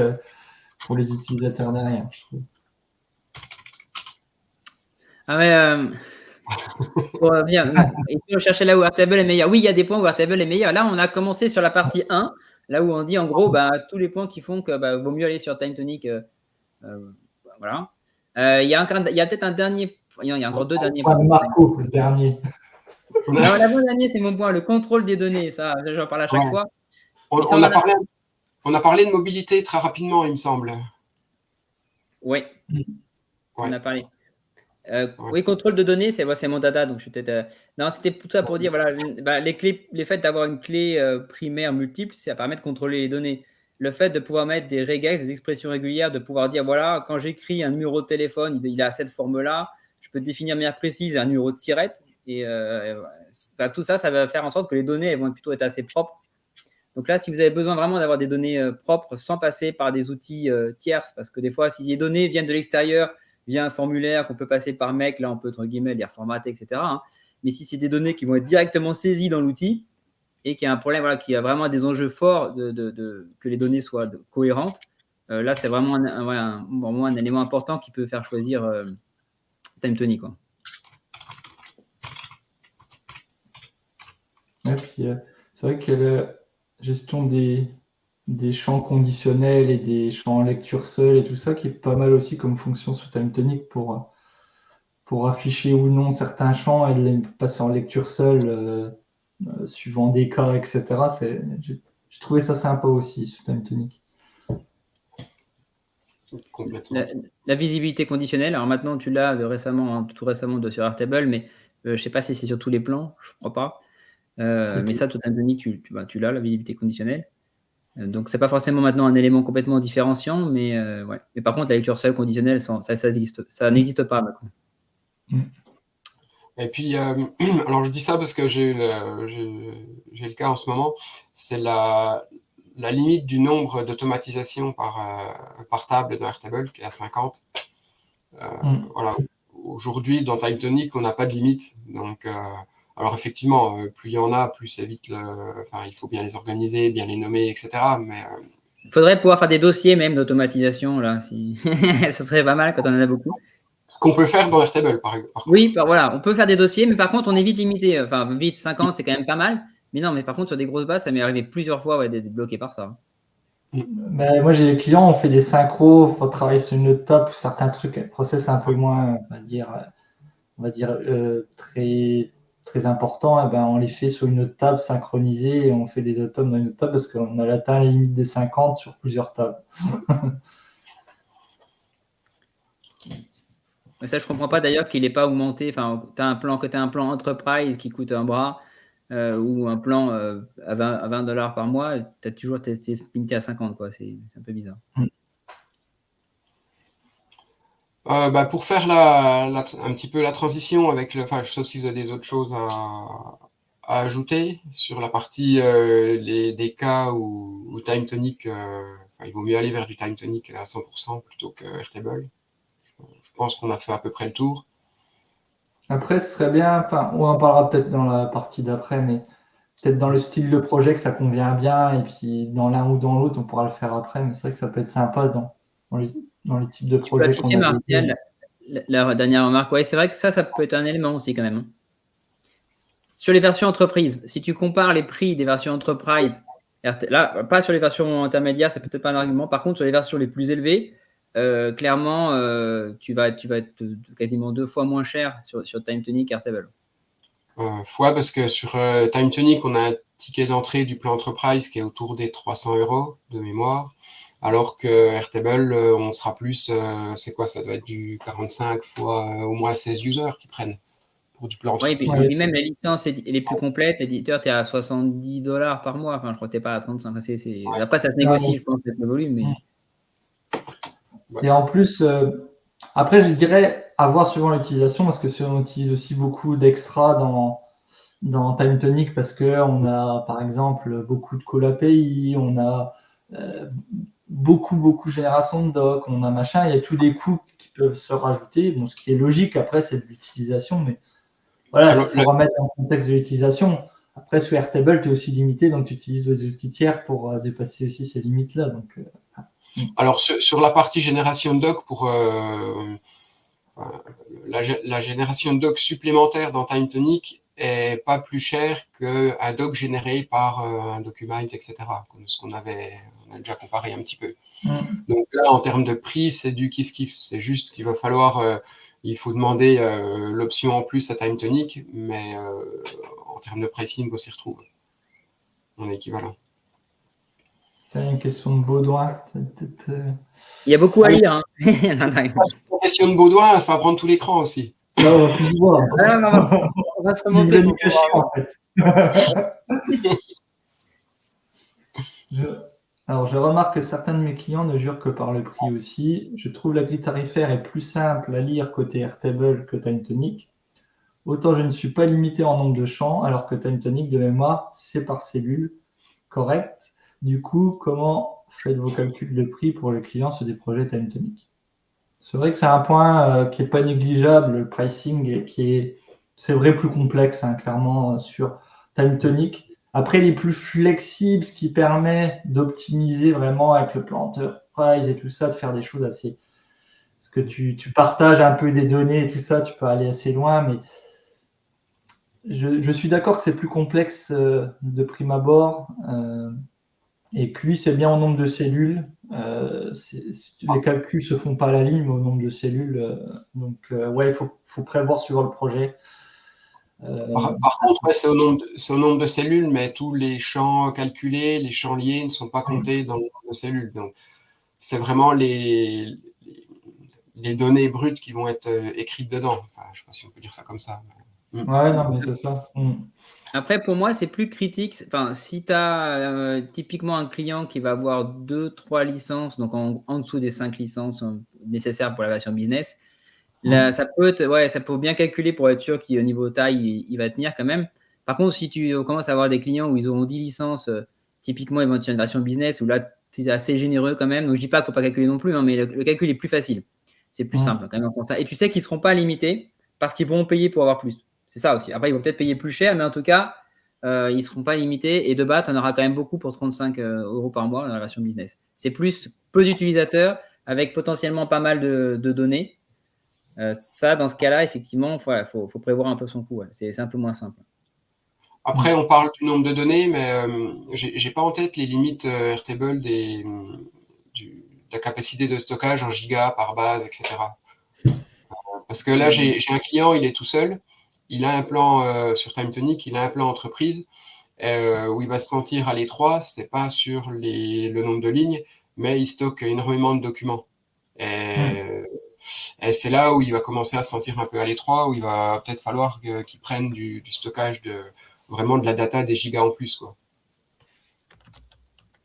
S3: pour les utilisateurs derrière, je trouve.
S2: Ah ouais, pour revenir, il faut chercher là où Airtable est meilleur. Oui, il y a des points où Airtable est meilleur. Là, on a commencé sur la partie 1, là où on dit en gros tous les points qui font que vaut mieux aller sur TimeTonic. Voilà. Il y a peut-être un dernier. Il y a encore deux derniers
S3: points. Marco, le dernier.
S2: Alors, l'avant-dernier, c'est mon point, le contrôle des données. Ça, j'en parle à chaque fois.
S1: On a parlé de mobilité très rapidement, il me semble.
S2: Oui, on a parlé. Oui, contrôle de données, c'est mon dada. Donc, je peut-être. Non, c'était tout ça pour dire voilà, les faits d'avoir une clé primaire multiple, ça permet de contrôler les données. Le fait de pouvoir mettre des regex, des expressions régulières, de pouvoir dire voilà, quand j'écris un numéro de téléphone, il a cette forme-là. je peux définir de manière précise un numéro de SIRET. Et tout ça, ça va faire en sorte que les données elles vont plutôt être assez propres. Donc là, si vous avez besoin vraiment d'avoir des données propres sans passer par des outils tierces, parce que des fois, si les données viennent de l'extérieur via un formulaire qu'on peut passer par MEC, là, on peut, entre guillemets, les reformater, etc. Hein. Mais si c'est des données qui vont être directement saisies dans l'outil et qu'il y a un problème, voilà, qu'il y a vraiment des enjeux forts que les données soient cohérentes, là, c'est vraiment un élément important qui peut faire choisir TimeTonic, quoi.
S3: Et puis, c'est vrai que la gestion des champs conditionnels et des champs en lecture seule et tout ça, qui est pas mal aussi comme fonction sur TimeTonic pour afficher ou non certains champs et de les passer en lecture seule suivant des cas, etc. J'ai trouvé ça sympa aussi sur TimeTonic.
S1: Complètement.
S2: La visibilité conditionnelle, alors maintenant tu l'as tout récemment sur Airtable, mais je ne sais pas si c'est sur tous les plans, je ne crois pas. Mais ça, sur TimeTonic, tu l'as, la visibilité conditionnelle. Donc, ce n'est pas forcément maintenant un élément complètement différenciant, mais ouais. Mais par contre, la lecture seule conditionnelle, ça n'existe pas maintenant.
S1: Et puis, alors je dis ça parce que j'ai le cas en ce moment, c'est la limite du nombre d'automatisations par table dans Airtable, qui est à 50. Voilà. Aujourd'hui, dans TimeTonic, on n'a pas de limite. Donc, alors effectivement, plus il y en a, plus c'est vite. Il faut bien les organiser, bien les nommer, etc. Mais
S2: il faudrait pouvoir faire des dossiers même d'automatisation là. Ça serait pas mal quand on en a beaucoup.
S1: Ce qu'on peut faire dans Airtable, par exemple.
S2: Oui, voilà, on peut faire des dossiers, mais par contre, on est vite limité. Enfin, vite, 50, c'est quand même pas mal. Mais non, mais par contre, sur des grosses bases, ça m'est arrivé plusieurs fois d'être bloqué par ça.
S3: Ben, moi, j'ai des clients, on fait des synchros, il faut travailler sur une autre table, certains trucs, le process un peu moins, on va dire très, très important, et ben, on les fait sur une autre table synchronisée et on fait des automes dans une autre table parce qu'on a atteint la limite des 50 sur plusieurs tables.
S2: Mais ça, je ne comprends pas d'ailleurs qu'il n'ait pas augmenté. Enfin, tu as un plan enterprise qui coûte un bras ou un plan à $20 par mois, tu as toujours testé limité à 50, quoi. C'est un peu bizarre.
S1: Pour faire un petit peu la transition avec sauf si vous avez des autres choses à ajouter sur la partie des cas où TimeTonic, il vaut mieux aller vers du TimeTonic à 100% plutôt que Airtable. Je pense qu'on a fait à peu près le tour.
S3: Après, ce serait bien, on en parlera peut-être dans la partie d'après, mais peut-être dans le style de projet que ça convient bien, et puis dans l'un ou dans l'autre, on pourra le faire après, mais c'est vrai que ça peut être sympa dans les types de projets qu'on a.
S2: Martial, la dernière remarque, ouais, c'est vrai que ça peut être un élément aussi quand même. Sur les versions entreprises, si tu compares les prix des versions enterprise, là, pas sur les versions intermédiaires, c'est peut-être pas un argument. Par contre, sur les versions les plus élevées, clairement, tu vas être quasiment 2 fois moins cher sur TimeTonic Airtable.
S1: Parce que sur TimeTonic, on a un ticket d'entrée du plan Enterprise qui est autour des 300 € de mémoire, alors que Airtable, on sera plus, c'est quoi, ça doit être du 45 fois au moins 16 users qui prennent pour du plan Enterprise.
S2: Oui, et puis même les licences les plus complètes, l'éditeur, tu es à $70 par mois, enfin, je crois que tu n'es pas à 35. Après, ça se négocie, je pense, le volume, mais...
S3: Et en plus, après, je dirais avoir suivant l'utilisation, parce que on utilise aussi beaucoup d'extra dans TimeTonic parce qu'on a, par exemple, beaucoup de call API, on a beaucoup de génération de doc, on a machin, il y a tous des coûts qui peuvent se rajouter. Bon, ce qui est logique après, c'est de l'utilisation, mais voilà, il faut remettre dans le contexte de l'utilisation. Après, sur Airtable, tu es aussi limité, donc tu utilises des outils tiers pour dépasser aussi ces limites-là. Donc,
S1: alors, sur la partie génération de doc, pour la génération de doc supplémentaire dans TimeTonic est pas plus cher qu'un doc généré par un document, etc. On a déjà comparé un petit peu. Donc là, en termes de prix, c'est du kiff-kiff. C'est juste qu'il va falloir, il faut demander l'option en plus à TimeTonic, mais en termes de pricing, on s'y retrouve. On est équivalent.
S3: Tu as une question de Baudouin.
S2: Il y a beaucoup à lire. Hein.
S1: Une question de Baudouin, ça va prendre tout l'écran aussi.
S3: On
S2: va se remonter.
S3: Alors, je remarque que certains de mes clients ne jurent que par le prix aussi. Je trouve la grille tarifaire est plus simple à lire côté Airtable que TimeTonic. Autant je ne suis pas limité en nombre de champs, alors que TimeTonic, de mémoire, c'est par cellule. Correct. Du coup, comment faites vos calculs de prix pour les clients sur des projets TimeTonic? C'est vrai que c'est un point qui n'est pas négligeable, le pricing, et c'est vrai, plus complexe, hein, clairement, sur TimeTonic. Après, il est plus flexible, ce qui permet d'optimiser vraiment avec le plan Enterprise et tout ça, de faire des choses assez. Parce que tu partages un peu des données et tout ça, tu peux aller assez loin, mais je suis d'accord que c'est plus complexe de prime abord. Et que lui, c'est bien au nombre de cellules. Les calculs se font pas à la ligne, mais au nombre de cellules. Donc, ouais, il faut prévoir suivant le projet.
S1: Par contre, ouais, c'est au nombre de cellules, mais tous les champs calculés, les champs liés ne sont pas comptés dans le nombre de cellules. Donc, c'est vraiment les données brutes qui vont être écrites dedans. Enfin, je ne sais pas si on peut dire ça comme ça.
S3: Ouais, non, mais c'est ça.
S2: Après, pour moi, c'est plus critique. Enfin, si tu as typiquement un client qui va avoir 2-3 licences, donc en dessous des 5 licences nécessaires pour la version business, là, ça peut bien calculer pour être sûr qu'au niveau taille, il va tenir quand même. Par contre, si tu commences à avoir des clients où ils auront 10 licences, typiquement, ils vont être une version business, où là, c'est assez généreux quand même. Donc, je dis pas qu'il ne faut pas calculer non plus, hein, mais le calcul est plus facile. C'est plus simple quand même. Et tu sais qu'ils ne seront pas limités parce qu'ils pourront payer pour avoir plus. C'est ça aussi. Après, ils vont peut-être payer plus cher, mais en tout cas, ils ne seront pas limités. Et de base, tu en auras quand même beaucoup pour 35 € par mois dans la version business. C'est plus peu d'utilisateurs avec potentiellement pas mal de données. Ça, dans ce cas-là, effectivement, il faut prévoir un peu son coût. Ouais. C'est un peu moins simple.
S1: Après, on parle du nombre de données, mais j'ai pas en tête les limites Airtable de la capacité de stockage en gigas par base, etc. Parce que là, j'ai un client, il est tout seul. Il a un plan sur TimeTonic, il a un plan entreprise où il va se sentir à l'étroit. C'est pas sur le nombre de lignes, mais il stocke énormément de documents. Et c'est là où il va commencer à se sentir un peu à l'étroit, où il va peut-être falloir qu'il prenne du stockage vraiment de la data des gigas en plus, quoi.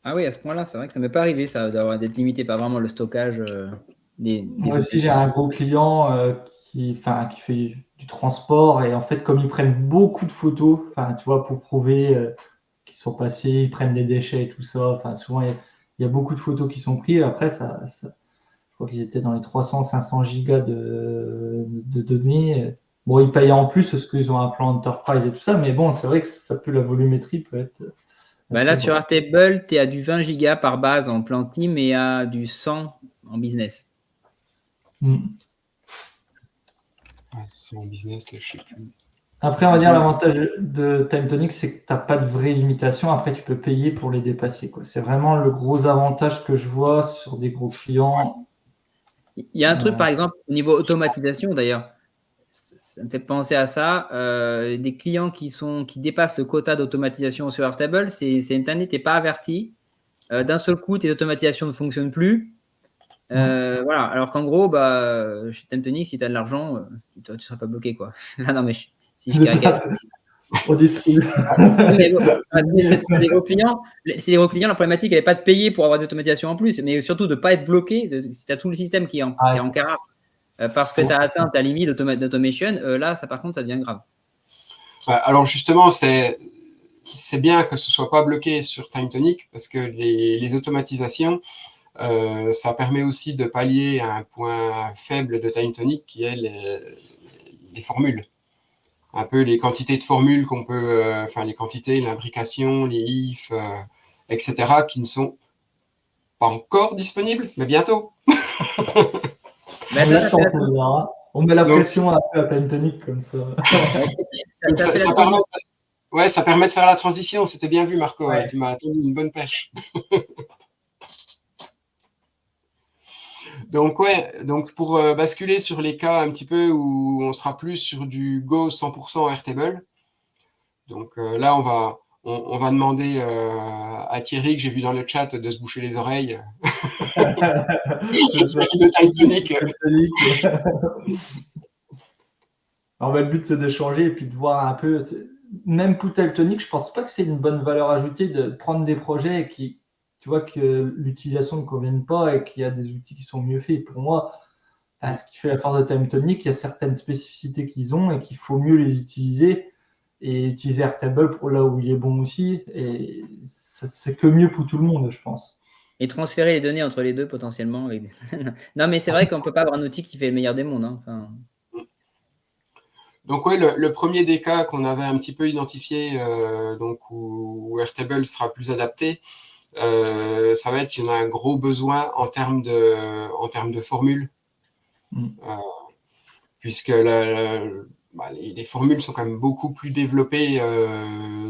S2: Ah oui, à ce point-là, c'est vrai que ça ne m'est pas arrivé, ça, d'être limité par vraiment le stockage des
S3: Moi aussi, j'ai un gros client qui fait du transport et en fait, comme ils prennent beaucoup de photos, tu vois, pour prouver qu'ils sont passés, ils prennent des déchets et tout ça. Souvent, il y a beaucoup de photos qui sont prises. Après, je crois qu'ils étaient dans les 300-500 gigas de données. Bon, ils payent en plus parce qu'ils ont un plan Enterprise et tout ça, mais bon, c'est vrai que la volumétrie peut être.
S2: Là, sur Airtable, tu es à du 20 gigas par base en plan team et à du 100 en business.
S1: C'est en business, là, je sais plus.
S3: Après, on va dire l'avantage de TimeTonic, c'est que tu n'as pas de vraie limitation. Après, tu peux payer pour les dépasser, quoi. C'est vraiment le gros avantage que je vois sur des gros clients.
S2: Il y a un truc, par exemple, au niveau automatisation, d'ailleurs, ça me fait penser à ça. Des clients qui dépassent le quota d'automatisation sur Airtable, c'est une année, tu n'es pas averti. D'un seul coup, tes automatisations ne fonctionnent plus. Voilà. Alors qu'en gros, chez TimeTonic, si tu as de l'argent, tu ne seras pas bloqué, quoi. Non, mais si je caricature. C'est des gros clients. La problématique, elle n'est pas de payer pour avoir des automatisations en plus, mais surtout de ne pas être bloqué. Si tu as tout le système qui est en carré parce que tu as atteint ta limite d'automation, là, ça, par contre, ça devient grave.
S1: Alors justement, c'est bien que ce ne soit pas bloqué sur TimeTonic parce que les automatisations, ça permet aussi de pallier à un point faible de TimeTonic qui est les formules. Un peu les quantités de formules qu'on peut, les quantités, l'imbrication, les if, etc., qui ne sont pas encore disponibles, mais bientôt.
S3: On met la pression un peu à TimeTonic comme ça.
S1: Ça permet de faire la transition. C'était bien vu, Marco. Ouais. Tu m'as tendu une bonne perche. Donc pour basculer sur les cas un petit peu où on sera plus sur du Go 100% Airtable. Donc là, on va demander à Thierry, que j'ai vu dans le chat, de se boucher les oreilles.
S3: de TimeTonic. Alors, le but, c'est d'échanger et puis de voir un peu. Même pour TimeTonic, je ne pense pas que c'est une bonne valeur ajoutée de prendre des projets qui tu vois que l'utilisation ne convient pas et qu'il y a des outils qui sont mieux faits. Pour moi, ce qui fait la force de Time Tonic, il y a certaines spécificités qu'ils ont et qu'il faut mieux les utiliser et utiliser Airtable pour là où il est bon aussi. Et c'est que mieux pour tout le monde, je pense.
S2: Et transférer les données entre les deux potentiellement. Non, mais c'est vrai qu'on ne peut pas avoir un outil qui fait le meilleur des mondes. Hein. Enfin...
S1: Donc oui, le premier des cas qu'on avait un petit peu identifié, donc où Airtable sera plus adapté, ça va être, il y en a un gros besoin en termes de formules, puisque les formules sont quand même beaucoup plus développées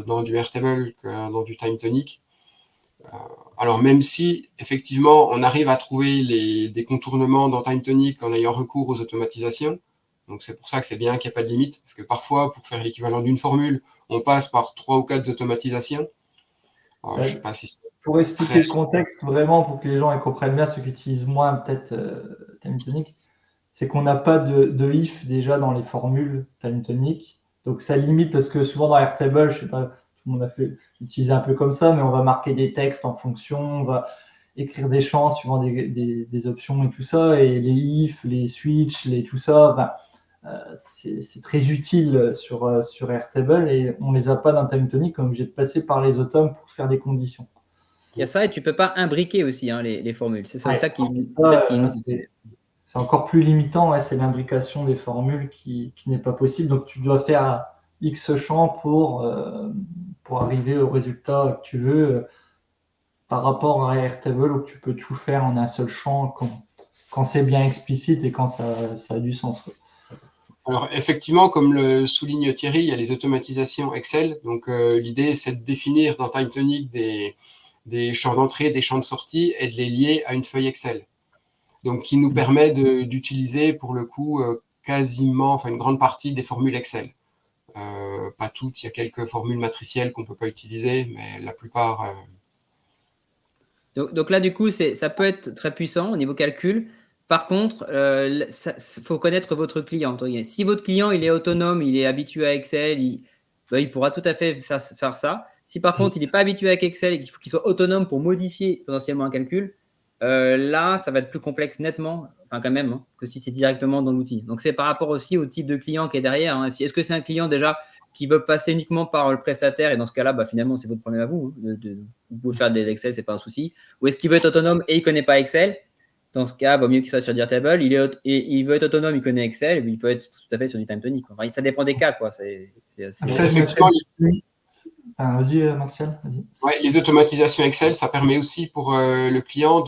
S1: dans du Airtable que dans du Time Tonic. Alors même si effectivement on arrive à trouver des contournements dans Time Tonic en ayant recours aux automatisations, donc c'est pour ça que c'est bien qu'il n'y ait pas de limite, parce que parfois pour faire l'équivalent d'une formule, on passe par 3 ou 4 automatisations. Alors, je sais pas si
S3: pour expliquer le contexte, vraiment, pour que les gens comprennent bien, ceux qui utilisent moins peut-être Time Tonic, c'est qu'on n'a pas de if déjà dans les formules Time Tonic. Donc ça limite, parce que souvent dans Airtable, je sais pas, tout le monde a fait utiliser un peu comme ça, mais on va marquer des textes en fonction, on va écrire des champs suivant des options et tout ça, et les if, les switch, tout ça, c'est très utile sur Airtable et on les a pas dans Time Tonic, on est obligé de passer par les automnes pour faire des conditions.
S2: Il y a ça, et tu peux pas imbriquer aussi hein, les formules. C'est ça qui
S3: c'est encore plus limitant, c'est l'imbrication des formules qui n'est pas possible. Donc tu dois faire X champs pour arriver au résultat que tu veux par rapport à Airtable où tu peux tout faire en un seul champ quand c'est bien explicite et quand ça a du sens.
S1: Alors effectivement, comme le souligne Thierry, il y a les automatisations Excel. Donc l'idée, c'est de définir dans Time Tonic des champs d'entrée, des champs de sortie et de les lier à une feuille Excel. Donc qui nous permet d'utiliser pour le coup quasiment, une grande partie des formules Excel. Pas toutes, il y a quelques formules matricielles qu'on ne peut pas utiliser, mais la plupart...
S2: Donc là, du coup, ça peut être très puissant au niveau calcul. Par contre, il faut connaître votre client. Si votre client il est autonome, il est habitué à Excel, il pourra tout à fait faire ça. Si par contre, il n'est pas habitué avec Excel et qu'il faut qu'il soit autonome pour modifier potentiellement un calcul, là, ça va être plus complexe nettement, quand même, hein, que si c'est directement dans l'outil. Donc, c'est par rapport aussi au type de client qui est derrière. Hein. Est-ce que c'est un client déjà qui veut passer uniquement par le prestataire et dans ce cas-là, finalement, c'est votre problème à vous. Hein, vous pouvez faire de l'Excel, c'est pas un souci. Ou est-ce qu'il veut être autonome et il connaît pas Excel? Dans ce cas, mieux qu'il soit sur Airtable. Il veut être autonome, il connaît Excel, et il peut être tout à fait sur du Time Tonic. Enfin, ça dépend des cas, quoi.
S1: Effectivement,
S3: vas-y, Martial. Vas-y.
S1: Ouais, les automatisations Excel, ça permet aussi pour le client,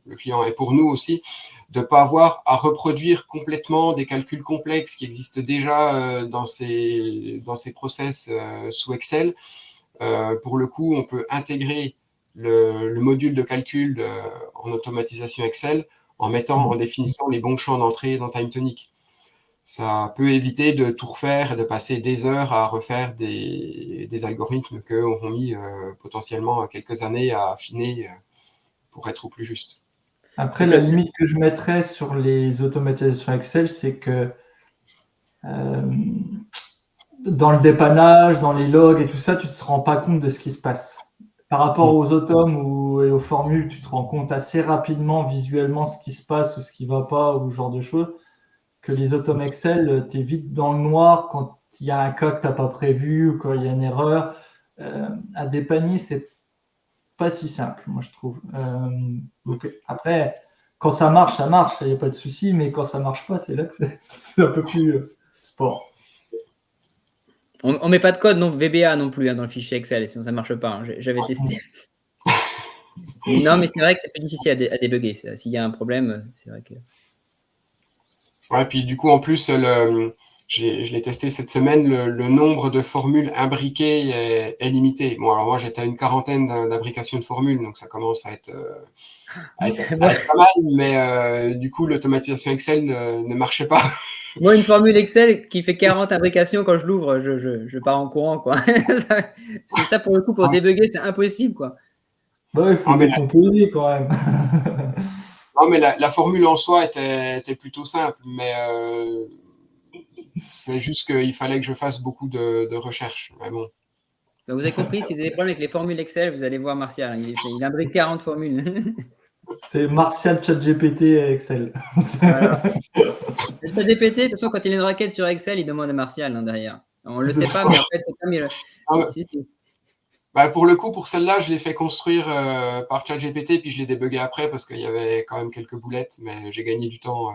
S1: le client et pour nous aussi, de ne pas avoir à reproduire complètement des calculs complexes qui existent déjà dans ces process sous Excel. Pour le coup, on peut intégrer le module de calcul en automatisation Excel en définissant les bons champs d'entrée dans Time Tonic. Ça peut éviter de tout refaire et de passer des heures à refaire des algorithmes qu'on mis potentiellement quelques années à affiner pour être au plus juste.
S3: Après, la limite que je mettrais sur les automatisations Excel, c'est que dans le dépannage, dans les logs et tout ça, tu ne te rends pas compte de ce qui se passe. Par rapport aux automes et aux formules, tu te rends compte assez rapidement visuellement ce qui se passe ou ce qui ne va pas ou ce genre de choses. Que les automes Excel, tu es vite dans le noir quand il y a un cas que tu n'as pas prévu ou quand il y a une erreur. À dépanner, c'est pas si simple, moi je trouve. Donc, après, quand ça marche, il n'y a pas de souci, mais quand ça marche pas, c'est là que c'est un peu plus sport.
S2: On ne met pas de code VBA non plus dans le fichier Excel, sinon ça ne marche pas. Hein. J'avais testé. Non, mais c'est vrai que c'est plus difficile à débugger. S'il y a un problème, c'est vrai que...
S1: Ouais, puis du coup, en plus, je l'ai testé cette semaine, le nombre de formules imbriquées est limité. Bon, alors moi, j'étais à une quarantaine d'imbrications de formules, donc ça commence à être pas mal, mais du coup, l'automatisation Excel ne marchait pas.
S2: Moi, une formule Excel qui fait 40 imbrications, quand je l'ouvre, je pars en courant, quoi. C'est ça, pour le coup, pour débugger, c'est impossible, quoi.
S3: Il faut décomposer quand même.
S1: Non, mais la formule en soi était plutôt simple, mais c'est juste qu'il fallait que je fasse beaucoup de recherches. Mais bon.
S2: Donc, vous avez compris, si vous avez des problèmes avec les formules Excel, vous allez voir Martial. Hein. Il imbrique 40 formules.
S3: C'est Martial ChatGPT et Excel.
S2: Voilà. Le ChatGPT, de toute façon, quand il a une requête sur Excel, il demande à Martial derrière. On ne le sait pas, mais en fait, c'est comme
S1: Ah, bah, pour le coup, pour celle-là, je l'ai fait construire par ChatGPT, puis je l'ai débugué après parce qu'il y avait quand même quelques boulettes, mais j'ai gagné du temps.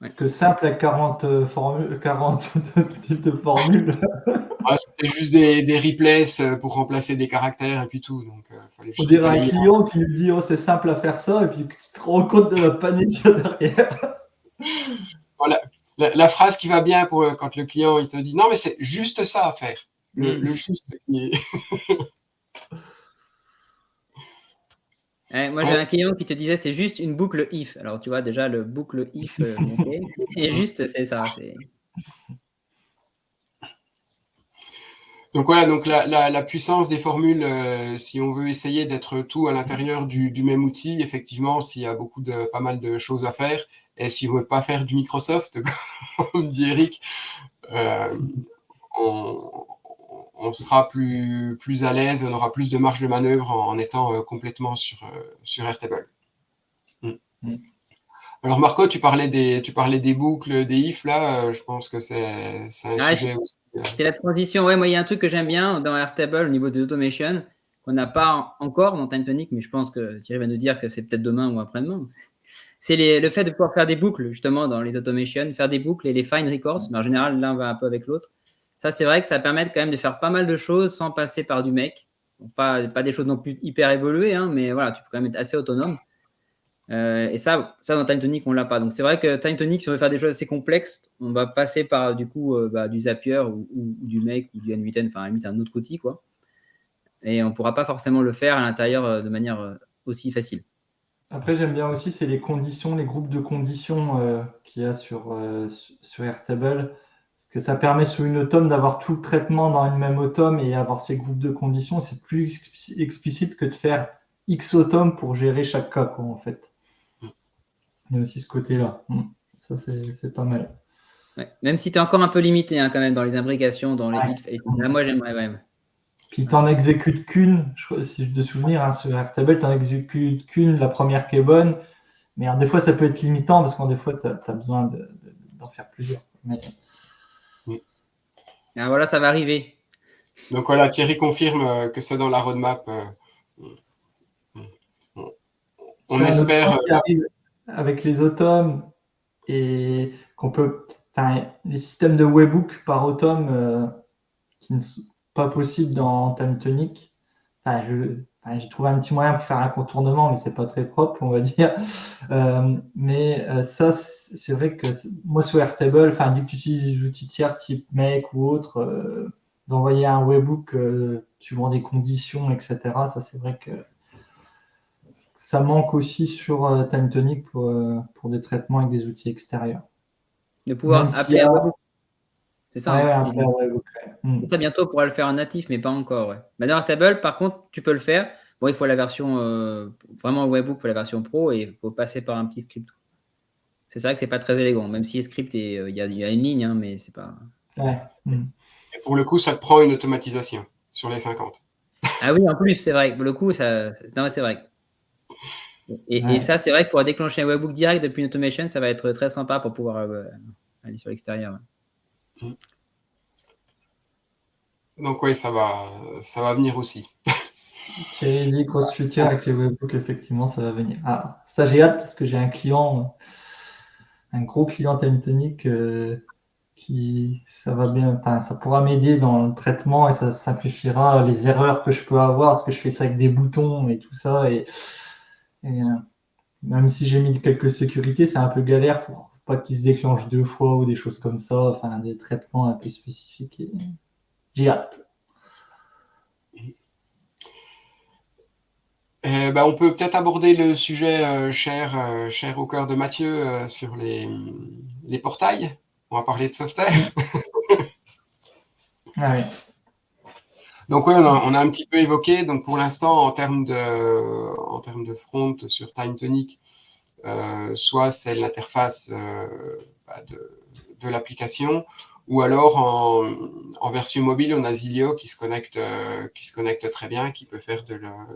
S3: Parce que simple à 40 types de formules.
S1: Ouais, c'était juste des replays pour remplacer des caractères et puis tout. Donc, fallait
S3: On
S1: juste
S3: dirait un
S1: replayer.
S3: client qui lui dit oh, c'est simple à faire ça, et puis que tu te rends compte de la panique qu'il y a derrière.
S1: Voilà. La phrase qui va bien pour quand le client il te dit non, mais c'est juste ça à faire. Le juste.
S2: Moi, j'avais un client qui te disait c'est juste une boucle if. Alors, tu vois, déjà, le boucle if, et juste, c'est ça.
S1: Donc voilà, donc la puissance des formules, si on veut essayer d'être tout à l'intérieur du même outil, effectivement, s'il y a pas mal de choses à faire, et si on ne veut pas faire du Microsoft, comme dit Eric, on sera plus à l'aise, on aura plus de marge de manœuvre en étant complètement sur Airtable. Alors Marco, tu parlais des boucles, des ifs, là, je pense que c'est un sujet aussi.
S2: C'est la transition. Ouais, moi, il y a un truc que j'aime bien dans Airtable au niveau des automations, qu'on n'a pas encore dans TimeTonic, mais je pense que Thierry va nous dire que c'est peut-être demain ou après-demain. C'est le fait de pouvoir faire des boucles, justement, dans les automations, faire des boucles et les fine records. Mais en général, l'un va un peu avec l'autre. Ça, c'est vrai que ça permet quand même de faire pas mal de choses sans passer par du make. Bon, pas des choses non plus hyper évoluées, hein, mais voilà, tu peux quand même être assez autonome. Et ça dans TimeTonic, on ne l'a pas. Donc, c'est vrai que TimeTonic, si on veut faire des choses assez complexes, on va passer par du coup du Zapier ou du Make ou du N8N, enfin, à la limite, un autre outil, quoi. Et on ne pourra pas forcément le faire à l'intérieur de manière aussi facile.
S3: Après, j'aime bien aussi, c'est les conditions, les groupes de conditions qu'il y a sur Airtable. Parce que ça permet sur une automne d'avoir tout le traitement dans une même automne et avoir ces groupes de conditions. C'est plus explicite que de faire X automne pour gérer chaque cas, quoi, en fait. Il y a aussi ce côté-là. Ça, c'est pas mal.
S2: Ouais. Même si tu es encore un peu limité quand même dans les imbrications, dans les if. Là, moi, j'aimerais même.
S3: Puis tu n'en exécutes qu'une, si je te souviens, sur Airtable, tu n'en exécutes qu'une, la première qui est bonne. Mais alors, des fois, ça peut être limitant parce qu'en des fois, tu as besoin d'en faire plusieurs. Mais...
S2: Ah, voilà, ça va arriver.
S1: Donc voilà, Thierry confirme que c'est dans la roadmap. On espère.
S3: Qui arrive avec les automnes et qu'on peut. Les systèmes de webhook par automne qui ne sont pas possibles dans TimeTonic. J'ai trouvé un petit moyen pour faire un contournement, mais c'est pas très propre, on va dire. Ça, c'est vrai que moi, sur Airtable, dès que tu utilises des outils tiers type Make ou autre, d'envoyer un webhook suivant des conditions, etc., ça, c'est vrai que ça manque aussi sur TimeTonic pour des traitements avec des outils extérieurs.
S2: De pouvoir appeler un webhook. C'est ça.
S3: Ouais, appeler un webhook.
S2: Ça, bientôt, on pourra le faire en natif, mais pas encore. Ouais. Dans Airtable, par contre, tu peux le faire. Bon, il faut la version vraiment webhook, il faut la version pro et il faut passer par un petit script. C'est vrai que c'est pas très élégant, même si les scripts, il y a une ligne, hein, mais c'est pas.
S3: Ouais.
S1: Et pour le coup, ça te prend une automatisation sur les 50.
S2: Ah oui, en plus, c'est vrai. Pour le coup, c'est vrai. Et ça, c'est vrai que pour déclencher un webhook direct depuis une automation, ça va être très sympa pour pouvoir aller sur l'extérieur. Ouais.
S1: Donc oui, ça va venir aussi.
S3: Et les grosses futures avec les webhooks, effectivement, ça va venir. Ah, ça j'ai hâte parce que j'ai un client, un gros client TimeTonic qui ça va bien, ça pourra m'aider dans le traitement et ça simplifiera les erreurs que je peux avoir parce que je fais ça avec des boutons et tout ça et même si j'ai mis quelques sécurités, c'est un peu galère pour pas qu'il se déclenche 2 fois ou des choses comme ça, des traitements un peu spécifiques. Et j'ai hâte.
S1: On peut peut-être aborder le sujet cher au cœur de Mathieu sur les portails. On va parler de Software.
S3: Ah oui.
S1: Donc oui, on a un petit peu évoqué. Donc pour l'instant, en termes de front sur TimeTonic, soit c'est l'interface de l'application, Ou alors en version mobile, on a Zilio qui se connecte très bien, qui peut faire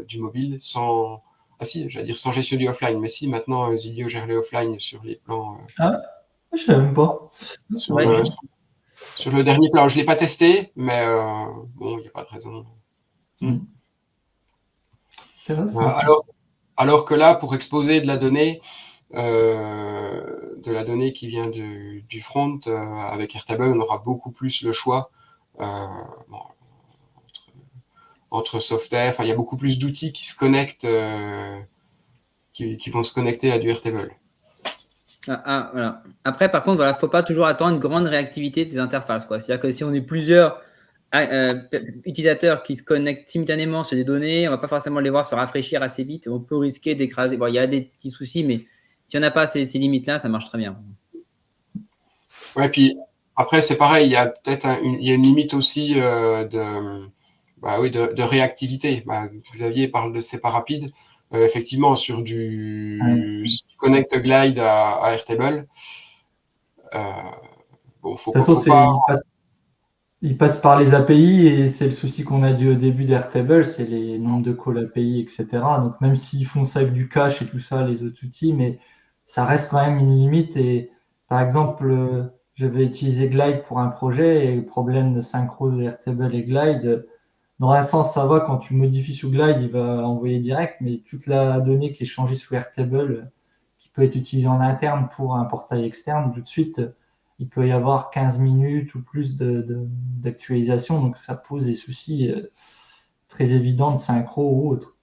S1: du mobile sans, j'allais dire sans gestion du offline, mais si maintenant Zilio gère les offline sur les plans.
S3: Ah, je sais même pas.
S1: Sur le dernier plan, je l'ai pas testé, mais bon, il n'y a pas de raison. Alors que là, pour exposer de la donnée qui vient du front, avec Airtable, on aura beaucoup plus le choix entre software. Enfin, il y a beaucoup plus d'outils qui se connectent, qui vont se connecter à du Airtable.
S2: Voilà. Après, par contre, il ne faut pas toujours attendre une grande réactivité de ces interfaces. C'est-à-dire que si on est plusieurs utilisateurs qui se connectent simultanément sur des données, on ne va pas forcément les voir se rafraîchir assez vite. On peut risquer d'écraser. Bon, il y a des petits soucis, mais si on n'a pas ces limites-là, ça marche très bien.
S1: Ouais, puis après, c'est pareil, il y a peut-être une limite aussi de réactivité. Xavier parle de c'est pas rapide. Effectivement, sur du Connect Glide à Airtable, faut pas...
S3: Il passe par les API et c'est le souci qu'on a dit au début d'Airtable, c'est les nombres de calls API, etc. Donc même s'ils font ça avec du cache et tout ça, les autres outils, mais ça reste quand même une limite. Et par exemple, j'avais utilisé Glide pour un projet et le problème de synchro de Airtable et Glide, dans un sens, ça va, quand tu modifies sous Glide, il va envoyer direct, mais toute la donnée qui est changée sous Airtable, qui peut être utilisée en interne pour un portail externe, tout de suite, il peut y avoir 15 minutes ou plus d'actualisation, donc ça pose des soucis très évidents de synchro ou autre.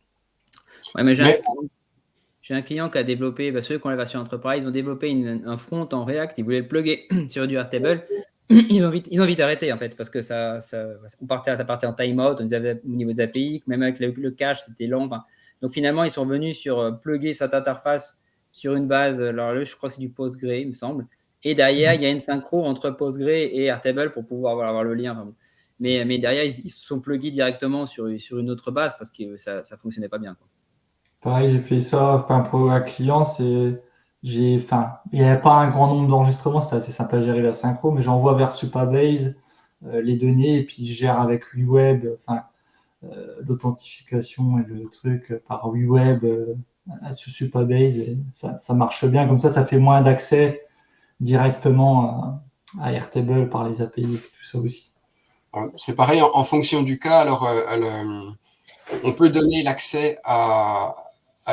S2: Ouais, mais j'ai un client qui a développé, ceux qui ont la version Enterprise, ils ont développé un front en React, ils voulaient le plugger sur du Airtable. Ils ont vite arrêté en fait, parce que ça partait en timeout au niveau des API, même avec le cache, c'était lent. Donc finalement, ils sont venus sur plugger cette interface sur une base, alors là, je crois que c'est du Postgre, il me semble. Et derrière, il y a une synchro entre Postgre et Airtable pour pouvoir avoir le lien. Mais derrière, ils se sont plugués directement sur une autre base parce que ça ne fonctionnait pas bien.
S3: Pareil, j'ai fait ça pour un client, il n'y avait pas un grand nombre d'enregistrements, c'était assez simple à gérer la synchro, mais j'envoie vers Supabase les données et puis je gère avec WeWeb, l'authentification et le truc par WeWeb sur Supabase. Et ça marche bien, comme ça fait moins d'accès directement à Airtable par les API et tout ça aussi.
S1: C'est pareil, en fonction du cas, alors on peut donner l'accès à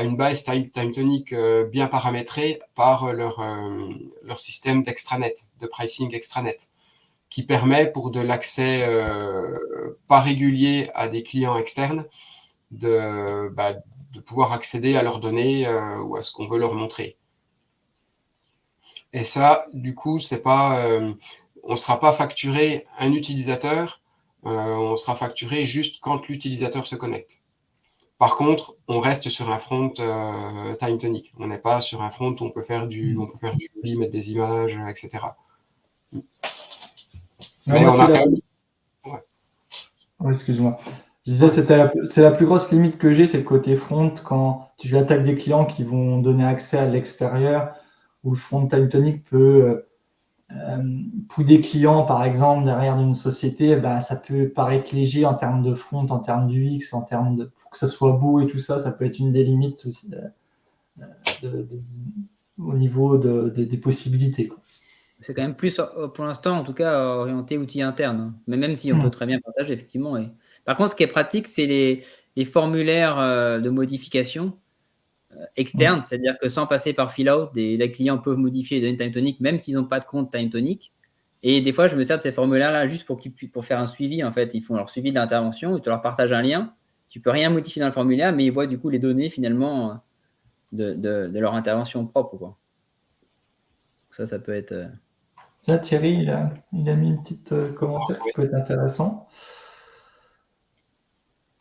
S1: une base TimeTonic bien paramétrée par leur système d'extranet, de pricing extranet, qui permet pour de l'accès pas régulier à des clients externes de pouvoir accéder à leurs données ou à ce qu'on veut leur montrer. Et ça, du coup, c'est pas, on ne sera pas facturé un utilisateur, on sera facturé juste quand l'utilisateur se connecte. Par contre, on reste sur un front TimeTonic. On n'est pas sur un front où on peut faire du joli, mettre des images, etc.
S3: Mais on a quand même... Ouais, excuse-moi. Je disais, c'est la plus grosse limite que j'ai, c'est le côté front quand tu attaques des clients qui vont donner accès à l'extérieur, où le front TimeTonic peut, pour des clients, par exemple, derrière une société, ça peut paraître léger en termes de front, en termes d'UX, en termes de pour que ça soit beau et tout ça, ça peut être une des limites aussi au niveau des possibilités, quoi.
S2: C'est quand même plus, pour l'instant, en tout cas, orienté outils internes. Mais même si on peut très bien partager, effectivement. Par contre, ce qui est pratique, c'est les formulaires de modification externes. C'est-à-dire que sans passer par fill-out, les clients peuvent modifier les données TimeTonic, même s'ils n'ont pas de compte TimeTonic. Et des fois, je me sers de ces formulaires-là juste pour faire un suivi. En fait, ils font leur suivi de l'intervention. Ils te leur partagent un lien. Tu ne peux rien modifier dans le formulaire, mais ils voient du coup les données, finalement, de leur intervention propre, quoi. Ça peut être...
S3: Ça, Thierry, il a mis une petite commentaire qui peut être intéressant.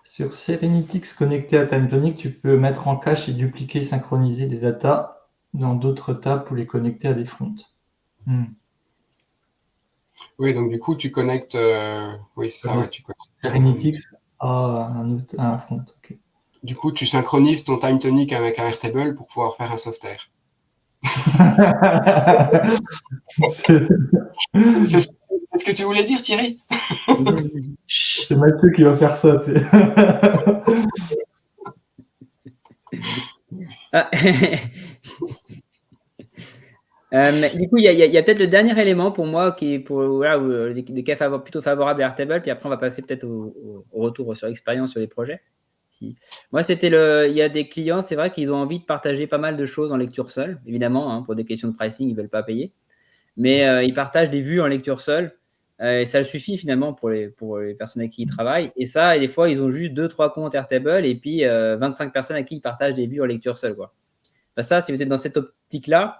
S3: Sur Serenitix connecté à TimeTonic, tu peux mettre en cache et dupliquer, synchroniser des datas dans d'autres tabs pour les connecter à des fronts.
S1: Oui, donc du coup, tu connectes... oui, c'est ça, ouais, tu connectes.
S3: Serenitix à un front. Okay.
S1: Du coup, tu synchronises ton TimeTonic avec un Airtable pour pouvoir faire un software. C'est Qu'est-ce que tu voulais dire, Thierry?
S3: C'est Mathieu qui va faire ça.
S2: Ah. Mais du coup, il y a peut-être le dernier élément pour moi qui est pour voilà, des cas plutôt favorables à Airtable, puis après on va passer peut-être au retour sur l'expérience sur les projets. Moi, il y a des clients, c'est vrai qu'ils ont envie de partager pas mal de choses en lecture seule, évidemment, hein, pour des questions de pricing, ils ne veulent pas payer. Mais ils partagent des vues en lecture seule. Et ça suffit finalement pour les personnes avec qui ils travaillent. Et ça, et des fois, ils ont juste 2-3 comptes Airtable et puis 25 personnes à qui ils partagent des vues en lecture seule, quoi. Bah, ça, si vous êtes dans cette optique-là,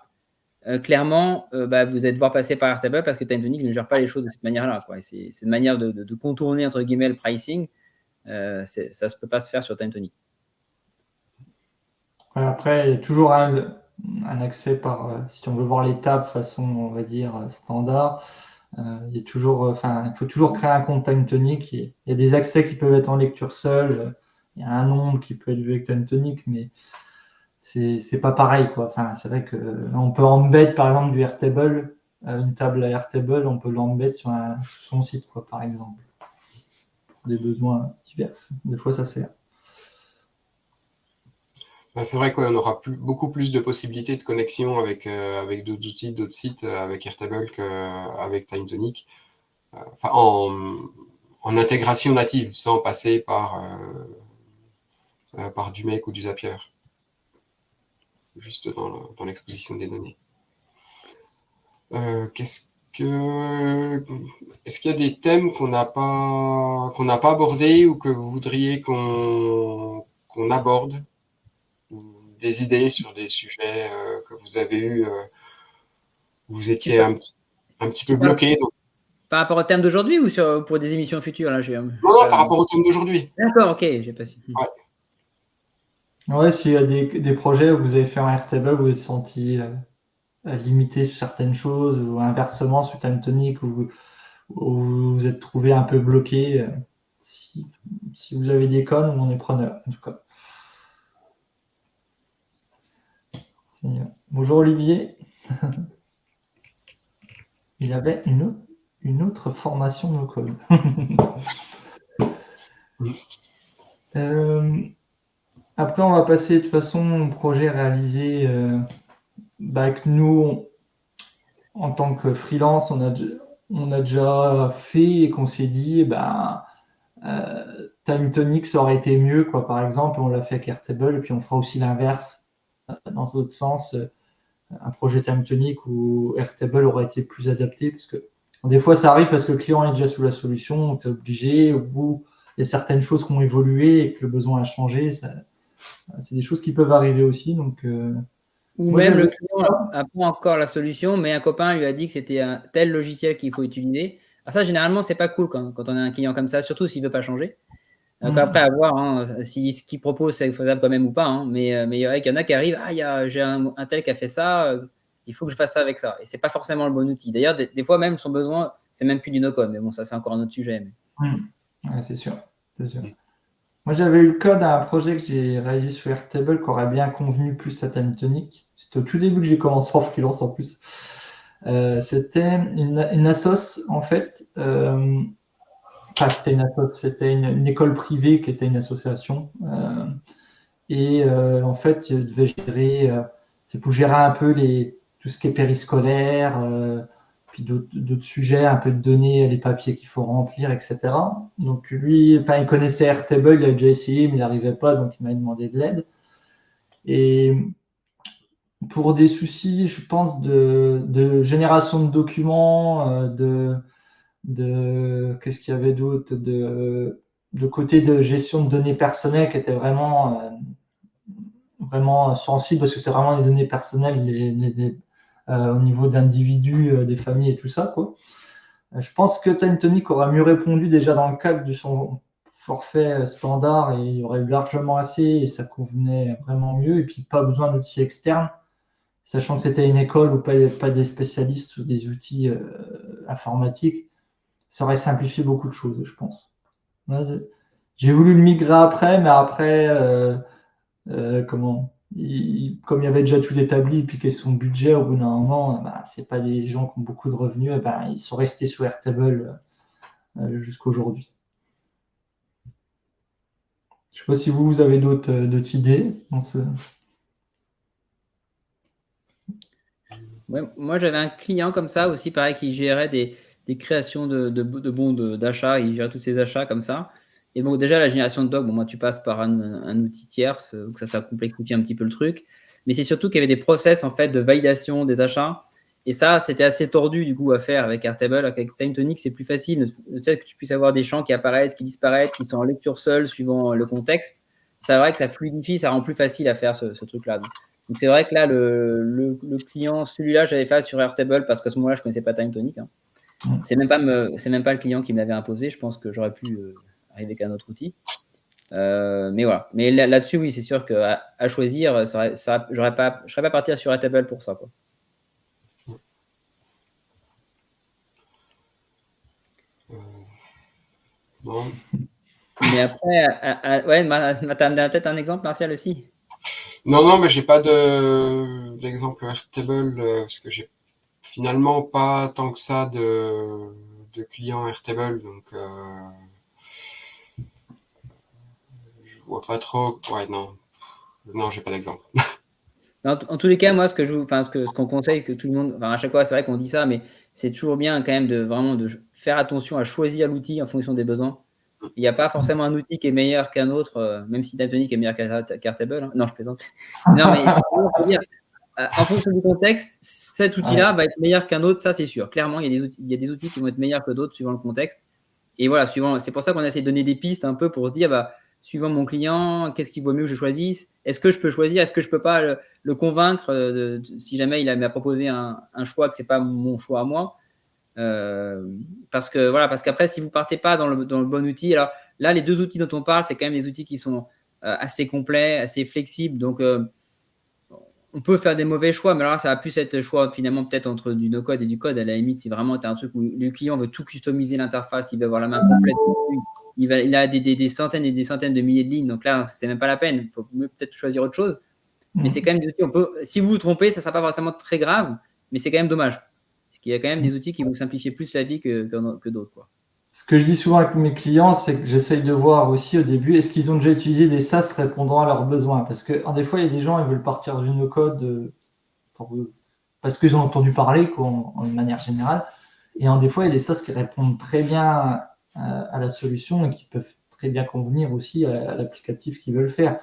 S2: clairement, vous allez devoir passer par Airtable parce que TimeTonic ne gère pas les choses de cette manière-là, quoi. C'est une manière de contourner, entre guillemets, le pricing. Ça ne peut pas se faire sur TimeTonic.
S3: Après, il y a toujours un accès par, si on veut voir les tables façon, on va dire, standard. Il y a toujours, il faut toujours créer un compte TimeTonic. Il y a des accès qui peuvent être en lecture seule. Il y a un nombre qui peut être vu avec TimeTonic, mais c'est pas pareil, quoi. Enfin, c'est vrai que on peut embed par exemple du Airtable, une table à Airtable, on peut l'embed sur son site, quoi, par exemple, pour des besoins divers. Des fois, ça sert.
S1: C'est vrai qu'on aura beaucoup plus de possibilités de connexion avec d'autres outils, d'autres sites, avec Airtable qu'avec TimeTonic. Enfin, en intégration native, sans passer par du Make ou du Zapier, juste dans l'exposition des données. Est-ce qu'il y a des thèmes qu'on n'a pas abordés ou que vous voudriez qu'on aborde? Des idées sur des sujets que vous avez eu, vous étiez un petit peu bloqué.
S2: Par rapport au thème d'aujourd'hui ou pour des émissions futures là,
S1: Non, par rapport au thème d'aujourd'hui.
S2: D'accord, ok, j'ai pas su.
S3: Ouais, s'il y a des projets où vous avez fait un Airtable, vous vous êtes senti limité sur certaines choses, ou inversement sur TimeTonic, où vous êtes trouvé un peu bloqué. Si vous avez des connes, on est preneur, en tout cas. Bonjour Olivier. Il avait une autre formation no code. Après, on va passer de toute façon au projet réalisé que nous, en tant que freelance, on a déjà fait et qu'on s'est dit, TimeTonic, ça aurait été mieux, quoi. Par exemple, on l'a fait avec Airtable, et puis on fera aussi l'inverse dans l'autre sens. Un projet TimeTonic où Airtable aurait été plus adapté, parce que des fois, ça arrive parce que le client est déjà sous la solution, tu es obligé, au bout, il y a certaines choses qui ont évolué et que le besoin a changé. C'est des choses qui peuvent arriver aussi. Donc,
S2: ou même le client n'a pas encore la solution, mais un copain lui a dit que c'était un tel logiciel qu'il faut utiliser. Alors ça, généralement, c'est pas cool quand on a un client comme ça, surtout s'il veut pas changer. Donc après, à voir hein, si ce qu'il propose, c'est faisable quand même ou pas. Hein, mais il y en a qui arrivent, j'ai un tel qui a fait ça, il faut que je fasse ça avec ça. Et c'est pas forcément le bon outil. D'ailleurs, des fois même, son besoin, c'est même plus du no-code. Mais bon, ça, c'est encore un autre sujet. Mais...
S3: Ouais, c'est sûr. Moi, j'avais eu le cas d'un projet que j'ai réalisé sur Airtable qui aurait bien convenu plus à TimeTonic. C'était au tout début que j'ai commencé en freelance en plus. C'était une assoce, en fait. C'était une assoce, c'était une école privée qui était une association. En fait, je devais gérer, c'est pour gérer un peu tout ce qui est périscolaire, puis d'autres sujets, un peu de données, les papiers qu'il faut remplir, etc. Donc lui, il connaissait Airtable, il a déjà essayé, mais il n'arrivait pas, donc il m'a demandé de l'aide. Et pour des soucis, je pense, de génération de documents, qu'est-ce qu'il y avait d'autre, de côté de gestion de données personnelles qui était vraiment sensible parce que c'est vraiment des données personnelles au niveau d'individus, des familles et tout ça, quoi. Je pense que TimeTonic aura mieux répondu déjà dans le cadre de son forfait standard et il y aurait eu largement assez et ça convenait vraiment mieux et puis pas besoin d'outils externes, sachant que c'était une école ou pas des spécialistes ou des outils informatiques, ça aurait simplifié beaucoup de choses, je pense. J'ai voulu le migrer après, mais après, comme il y avait déjà tout établi, il piquait son budget, au bout d'un moment, c'est pas des gens qui ont beaucoup de revenus, ils sont restés sous Airtable jusqu'à aujourd'hui. Je ne sais pas si vous avez d'autres idées dans ce...
S2: Ouais, moi, j'avais un client comme ça aussi, pareil, qui gérait des créations de bons d'achat. Il gérait tous ces achats comme ça. Et bon, déjà, la génération de doc, bon, moi, tu passes par un outil tierce, donc ça complexifie un petit peu le truc. Mais c'est surtout qu'il y avait des process en fait de validation des achats. Et ça, c'était assez tordu du coup à faire avec Airtable. Avec TimeTonic, c'est plus facile. Le fait que tu puisses avoir des champs qui apparaissent, qui disparaissent, qui sont en lecture seule suivant le contexte, c'est vrai que ça fluidifie, ça rend plus facile à faire ce truc-là. Donc c'est vrai que là, le client, celui-là, j'avais fait sur Airtable parce qu'à ce moment-là, je ne connaissais pas TimeTonic. Hein. C'est même pas le client qui me l'avait imposé. Je pense que j'aurais pu arriver avec un autre outil. Mais voilà. Mais là-dessus, oui, c'est sûr qu'à choisir, je ne serais pas parti sur Airtable pour ça, quoi.
S1: Bon.
S2: Mais après, ouais, tu as peut-être un exemple, Martial, aussi.
S1: Non, mais j'ai pas d'exemple Airtable parce que j'ai finalement pas tant que ça de clients Airtable, donc je vois pas trop. Ouais, non, j'ai pas d'exemple.
S2: En tous les cas, moi, ce qu'on conseille, que tout le monde, à chaque fois, c'est vrai qu'on dit ça, mais c'est toujours bien quand même de faire attention à choisir l'outil en fonction des besoins. Il n'y a pas forcément un outil qui est meilleur qu'un autre, même si TimeTonic est meilleur qu'Airtable. Hein. Non, je plaisante. Non, mais je veux dire, en fonction du contexte, cet outil-là va être meilleur qu'un autre, ça c'est sûr. Clairement, il y a des outils qui vont être meilleurs que d'autres suivant le contexte. Et voilà, c'est pour ça qu'on essaie de donner des pistes un peu pour se dire, suivant mon client, qu'est-ce qu'il vaut mieux que je choisisse? Est-ce que je peux choisir? Est-ce que je ne peux pas le convaincre si jamais il m'a proposé un choix que ce n'est pas mon choix à moi? Parce qu'après, si vous ne partez pas dans le bon outil, alors là, les deux outils dont on parle, c'est quand même des outils qui sont assez complets, assez flexibles. Donc, on peut faire des mauvais choix, mais alors là, ça va plus être le choix finalement peut-être entre du no-code et du code. À la limite, si vraiment tu as un truc où le client veut tout customiser l'interface, il veut avoir la main complète, il a des centaines et des centaines de milliers de lignes. Donc là, c'est même pas la peine. Il faut peut-être choisir autre chose. Mais c'est quand même des outils. Si vous vous trompez, ça ne sera pas forcément très grave, mais c'est quand même dommage. Parce qu'il y a quand même des outils qui vont simplifier plus la vie que d'autres, quoi.
S3: Ce que je dis souvent avec mes clients, c'est que j'essaye de voir aussi au début, est-ce qu'ils ont déjà utilisé des SaaS répondant à leurs besoins? Parce que des fois, il y a des gens, ils veulent partir du no-code parce qu'ils ont entendu parler, quoi, en manière générale. Et des fois, il y a des SaaS qui répondent très bien à la solution et qui peuvent très bien convenir aussi à l'applicatif qu'ils veulent faire.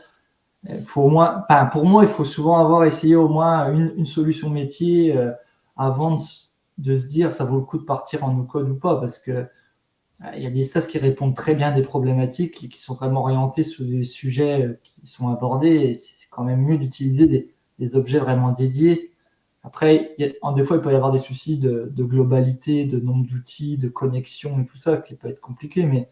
S3: Pour moi, il faut souvent avoir essayé au moins une solution métier avant de se dire ça vaut le coup de partir en no-code ou pas, parce que il y a des SaaS qui répondent très bien à des problématiques et qui sont vraiment orientés sur des sujets qui sont abordés. Et c'est quand même mieux d'utiliser des objets vraiment dédiés. Après, des fois, il peut y avoir des soucis de globalité, de nombre d'outils, de connexion et tout ça, qui peut être compliqué. Mais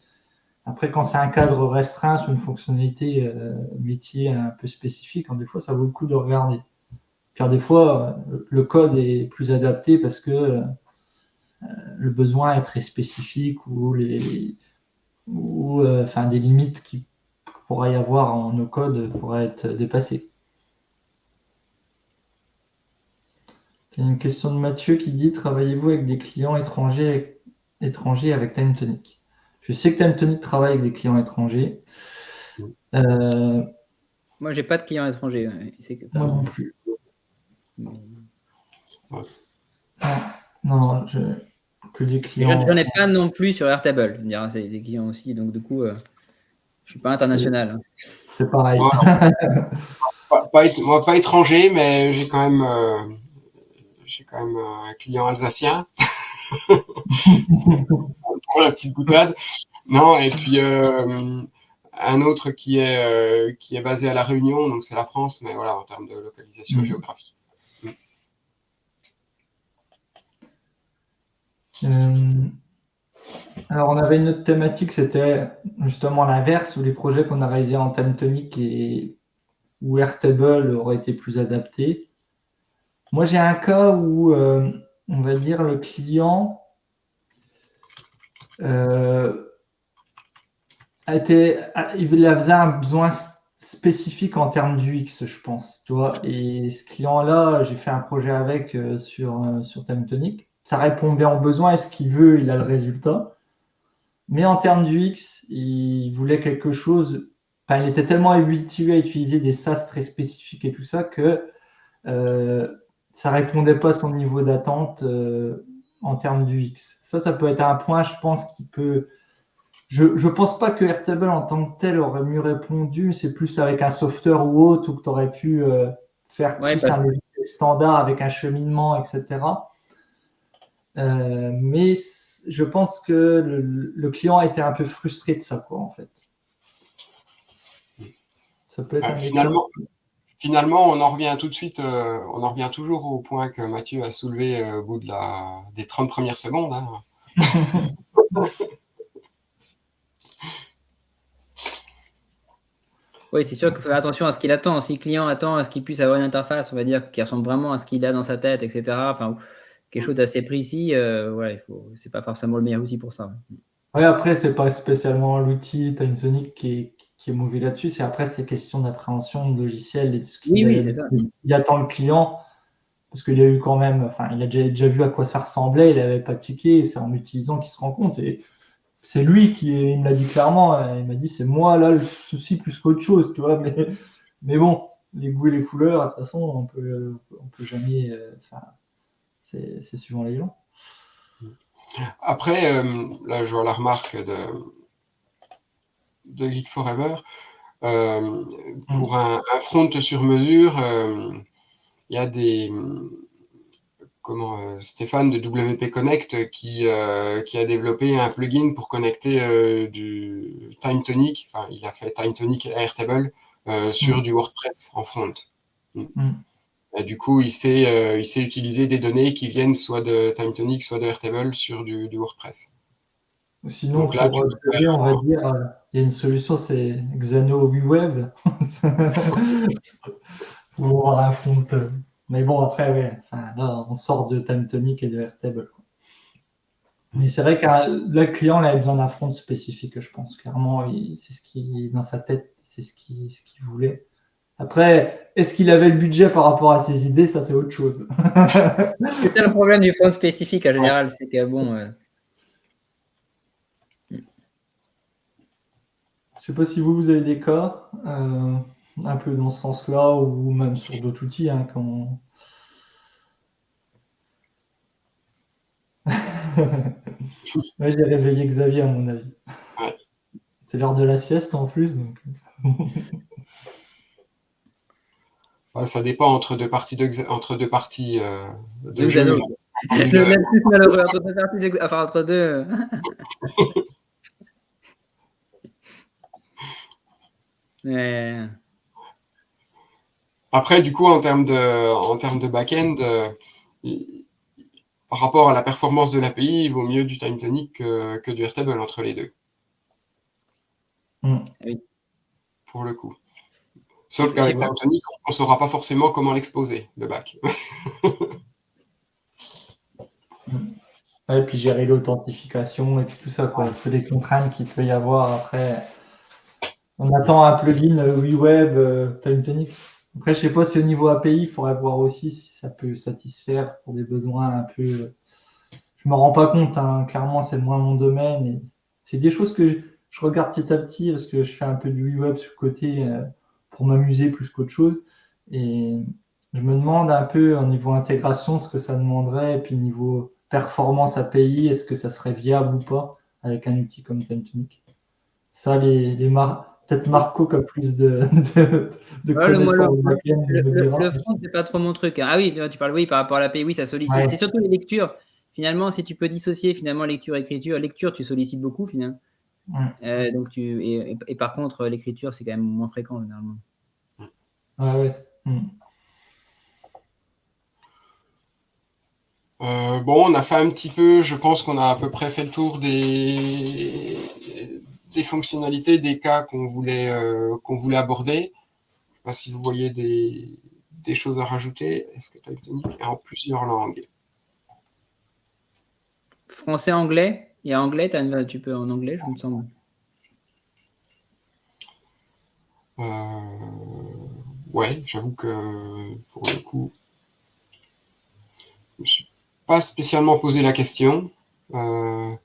S3: après, quand c'est un cadre restreint sur une fonctionnalité métier un peu spécifique, des fois, ça vaut le coup de regarder. Car des fois, le code est plus adapté parce que le besoin est très spécifique ou des limites qui pourraient y avoir en no code pourraient être dépassées. Il y a une question de Mathieu qui dit: travaillez-vous avec des clients étrangers avec TimeTonic? Je sais que TimeTonic travaille avec des clients étrangers.
S2: Moi, j'ai pas de clients étrangers.
S3: Moi non plus. Non, que des clients.
S2: J'en ai pas non plus sur Airtable. C'est des clients aussi, donc du coup, je suis pas international.
S3: C'est pareil.
S1: Moi, pas étranger, mais j'ai quand même un client alsacien. Pour la petite boutade. Non, et puis un autre qui est basé à La Réunion, donc c'est la France, mais voilà, en termes de localisation géographique.
S3: Alors, on avait une autre thématique, c'était justement l'inverse, où les projets qu'on a réalisés en TimeTonic où Airtable aurait été plus adapté. Moi, j'ai un cas où, on va dire, le client il avait un besoin spécifique en termes d'UX, je pense. Tu vois. Et ce client-là, j'ai fait un projet avec sur Time Tonic. Ça répond bien aux besoins et ce qu'il veut, il a le résultat. Mais en termes d'UX, il voulait quelque chose. Enfin, il était tellement habitué à utiliser des SaaS très spécifiques et tout ça que ça répondait pas à son niveau d'attente en termes d'UX. Ça peut être un point, je pense, qui peut. Je pense pas que Airtable en tant que tel aurait mieux répondu. C'est plus avec un software ou autre où tu aurais pu faire
S2: Ouais,
S3: plus un logiciel standard avec un cheminement, etc. Mais je pense que le client a été un peu frustré de ça, quoi, en fait. Ça peut être un
S1: Finalement, on en revient tout de suite, on en revient toujours au point que Mathieu a soulevé au bout des 30 premières secondes. Hein.
S2: Oui, c'est sûr qu'il faut faire attention à ce qu'il attend. Si le client attend à ce qu'il puisse avoir une interface, on va dire, qui ressemble vraiment à ce qu'il a dans sa tête, etc. Enfin, quelque chose d'assez précis, c'est pas forcément le meilleur outil pour ça.
S3: Ouais, après, c'est pas spécialement l'outil TimeSonic qui est mauvais là-dessus. C'est question d'appréhension de logiciel et de ce
S2: Oui, c'est ça.
S3: il attend le client. Parce qu'il a eu quand même, enfin, il a déjà vu à quoi ça ressemblait, il n'avait pas tiqué, et c'est en l'utilisant qu'il se rend compte. Et c'est lui il me l'a dit clairement, il m'a dit c'est moi là le souci plus qu'autre chose, tu vois. Mais bon, les goûts et les couleurs, de toute façon, on peut jamais. C'est suivant les gens.
S1: Après, là, je vois la remarque de Geek Forever. Pour un front sur mesure, il y a Stéphane de WP Connect qui a développé un plugin pour connecter du Time Tonic. Enfin, il a fait Time Tonic et Airtable sur du WordPress en front. Et du coup, il sait utiliser des données qui viennent soit de Time Tonic, soit de Airtable sur du WordPress.
S3: Sinon,
S1: Donc là,
S3: pour plugger, on va dire, il y a une solution, c'est Xano WeWeb. Pour avoir un front. Mais bon, après, ouais, là, on sort de Time Tonic et de Airtable. Mais c'est vrai que le client il avait besoin d'un front spécifique, je pense. Clairement, c'est ce qui, dans sa tête, c'est ce qu'il voulait. Après, est-ce qu'il avait le budget par rapport à ses idées? Ça, c'est autre chose.
S2: C'est ça le problème du front spécifique en général, c'est que bon.
S3: Je sais pas si vous avez des cas un peu dans ce sens-là ou même sur d'autres outils. Hein, quand... Ouais, j'ai réveillé Xavier à mon avis.
S1: Ouais.
S3: C'est l'heure de la sieste en plus. Donc...
S1: Ouais, ça dépend entre deux parties de jeu.
S2: Le lapsus malheureux entre deux parties, enfin entre deux. Mais...
S1: Après, du coup, en termes de back-end, par rapport à la performance de l'API, il vaut mieux du Time Tonic que du Airtable entre les deux.
S2: Oui.
S1: Pour le coup. Sauf qu'avec Time Tonic, on ne saura pas forcément comment l'exposer, le back.
S3: Ouais, et puis gérer l'authentification et puis tout ça, quoi. Il des contraintes qu'il peut y avoir après. On attend un plugin WeWeb, Time Tonic. Après, je sais pas si au niveau API, il faudrait voir aussi si ça peut satisfaire pour des besoins un peu. Je me rends pas compte, hein. Clairement, c'est moins mon domaine. Et c'est des choses que je regarde petit à petit parce que je fais un peu du WeWeb sur le côté pour m'amuser plus qu'autre chose. Et je me demande un peu au niveau intégration ce que ça demanderait et puis niveau performance API, est-ce que ça serait viable ou pas avec un outil comme Time Tonic. Ça, peut-être Marco qui a plus de connaissances.
S2: Le front, c'est pas trop mon truc. Hein. Ah oui, tu parles, oui, par rapport à l'API, oui, ça sollicite. Ouais. C'est surtout les lectures. Finalement, si tu peux dissocier finalement lecture-écriture, lecture, tu sollicites beaucoup finalement. Ouais. Donc et par contre, l'écriture, c'est quand même moins fréquent généralement.
S3: Ouais.
S1: Bon, on a fait un petit peu, je pense qu'on a à peu près fait le tour des fonctionnalités, des cas qu'on voulait aborder. Je ne sais pas si vous voyez des choses à rajouter. Est-ce que Time Tonic est en plusieurs langues?
S2: Français, anglais. Il y a anglais, tu peux en anglais, je me semble.
S1: Ouais, j'avoue que pour le coup, je me suis pas spécialement posé la question. Ouais,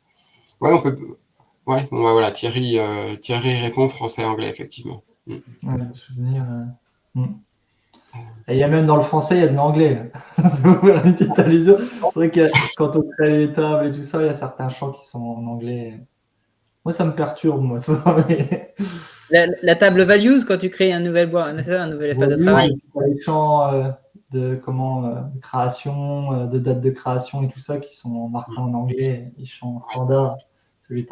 S1: on peut. Ouais, bon, bah, voilà, Thierry répond français-anglais, effectivement.
S3: Ouais, le souvenir. Et il y a même dans le français, il y a de l'anglais. Pour faire une petite allusion. C'est vrai que quand on crée les tables et tout ça, il y a certains chants qui sont en anglais. Moi, ça me perturbe, moi, ça. Mais...
S2: La table values, quand tu crées un nouvel espace de travail.
S3: Les chants de création, de date de création et tout ça qui sont marqués en anglais, les chants standards.
S1: Ouais.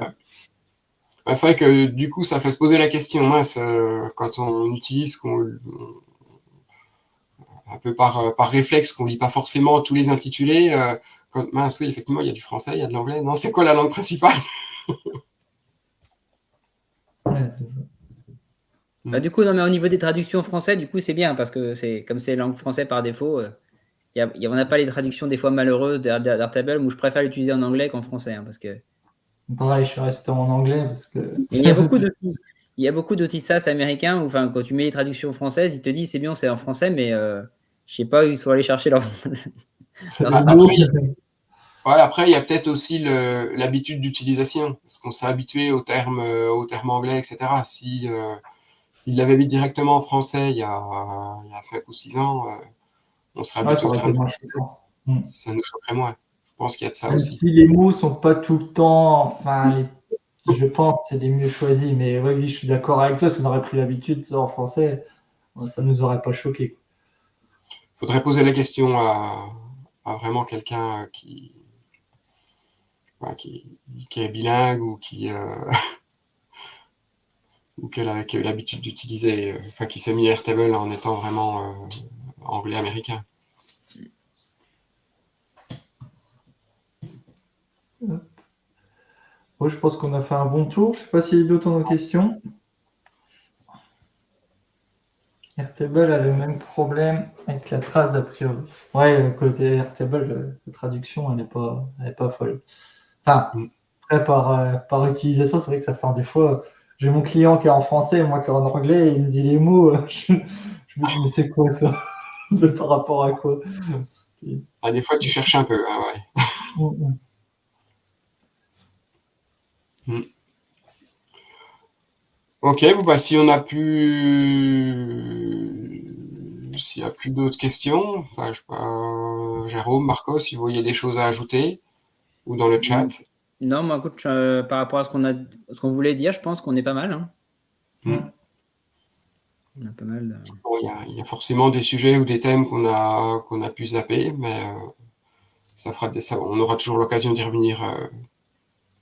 S1: Bah, c'est vrai que du coup, ça fait se poser la question, mince, quand on utilise, un peu par réflexe, qu'on lit pas forcément tous les intitulés, mince, oui, effectivement, il y a du français, il y a de l'anglais. Non, c'est quoi la langue principale?
S3: Ouais,
S2: Bah, du coup, non, mais au niveau des traductions français, du coup, c'est bien parce que comme c'est langue française par défaut, on n'a pas les traductions des fois malheureuses d'Airtable, où je préfère l'utiliser en anglais qu'en français. Hein, parce que...
S3: pareil, je suis resté en anglais parce que.
S2: Et il y a beaucoup d'outils. Il y a beaucoup d'outils SaaS américains où, quand tu mets les traductions françaises, ils te disent c'est bien, c'est en français, mais je sais pas où ils sont allés chercher leur.
S1: Après, il y a peut-être aussi l'habitude d'utilisation, parce qu'on s'est habitué aux termes anglais, etc. S'il l'avait mis directement en français il y a 5 ou 6 ans, on serait
S3: Ouais,
S1: habitué
S3: ça
S1: aux
S3: aurait été
S1: termes
S3: moins
S1: français.
S3: choquant.
S1: Ça nous choquerait moins. Je pense qu'il y a de ça
S3: Même
S1: aussi.
S3: si les mots sont pas tout le temps, enfin, je pense que c'est les mieux choisis, mais ouais, oui, je suis d'accord avec toi, si on aurait pris l'habitude ça en français, ça nous aurait pas choqué.
S1: Il faudrait poser la question à vraiment quelqu'un qui est bilingue ou qui a eu l'habitude d'utiliser, qui s'est mis Airtable en étant vraiment anglais américain.
S3: Ouais, je pense qu'on a fait un bon tour. Je sais pas s'il y a d'autres questions. Airtable a le même problème avec la trace d'a priori. Ouais, côté Airtable, la traduction, elle est pas folle. Enfin, après, par utilisation, c'est vrai que ça fait des fois. J'ai mon client qui est en français et moi qui est en anglais, et il me dit les mots. Je me dis, mais c'est quoi ça? C'est par rapport à quoi?
S1: Des fois, tu cherches un peu. Hein, ouais. Ok, bon, bah, s'il n'y a plus d'autres questions, je sais pas, Jérôme, Marco, si vous voyez des choses à ajouter, ou dans le chat.
S2: Non, moi, écoute, par rapport à ce qu'on voulait dire, je pense qu'on est pas mal. Hein. On a pas mal.
S1: Bon, il y a forcément des sujets ou des thèmes qu'on a pu zapper, mais on aura toujours l'occasion d'y revenir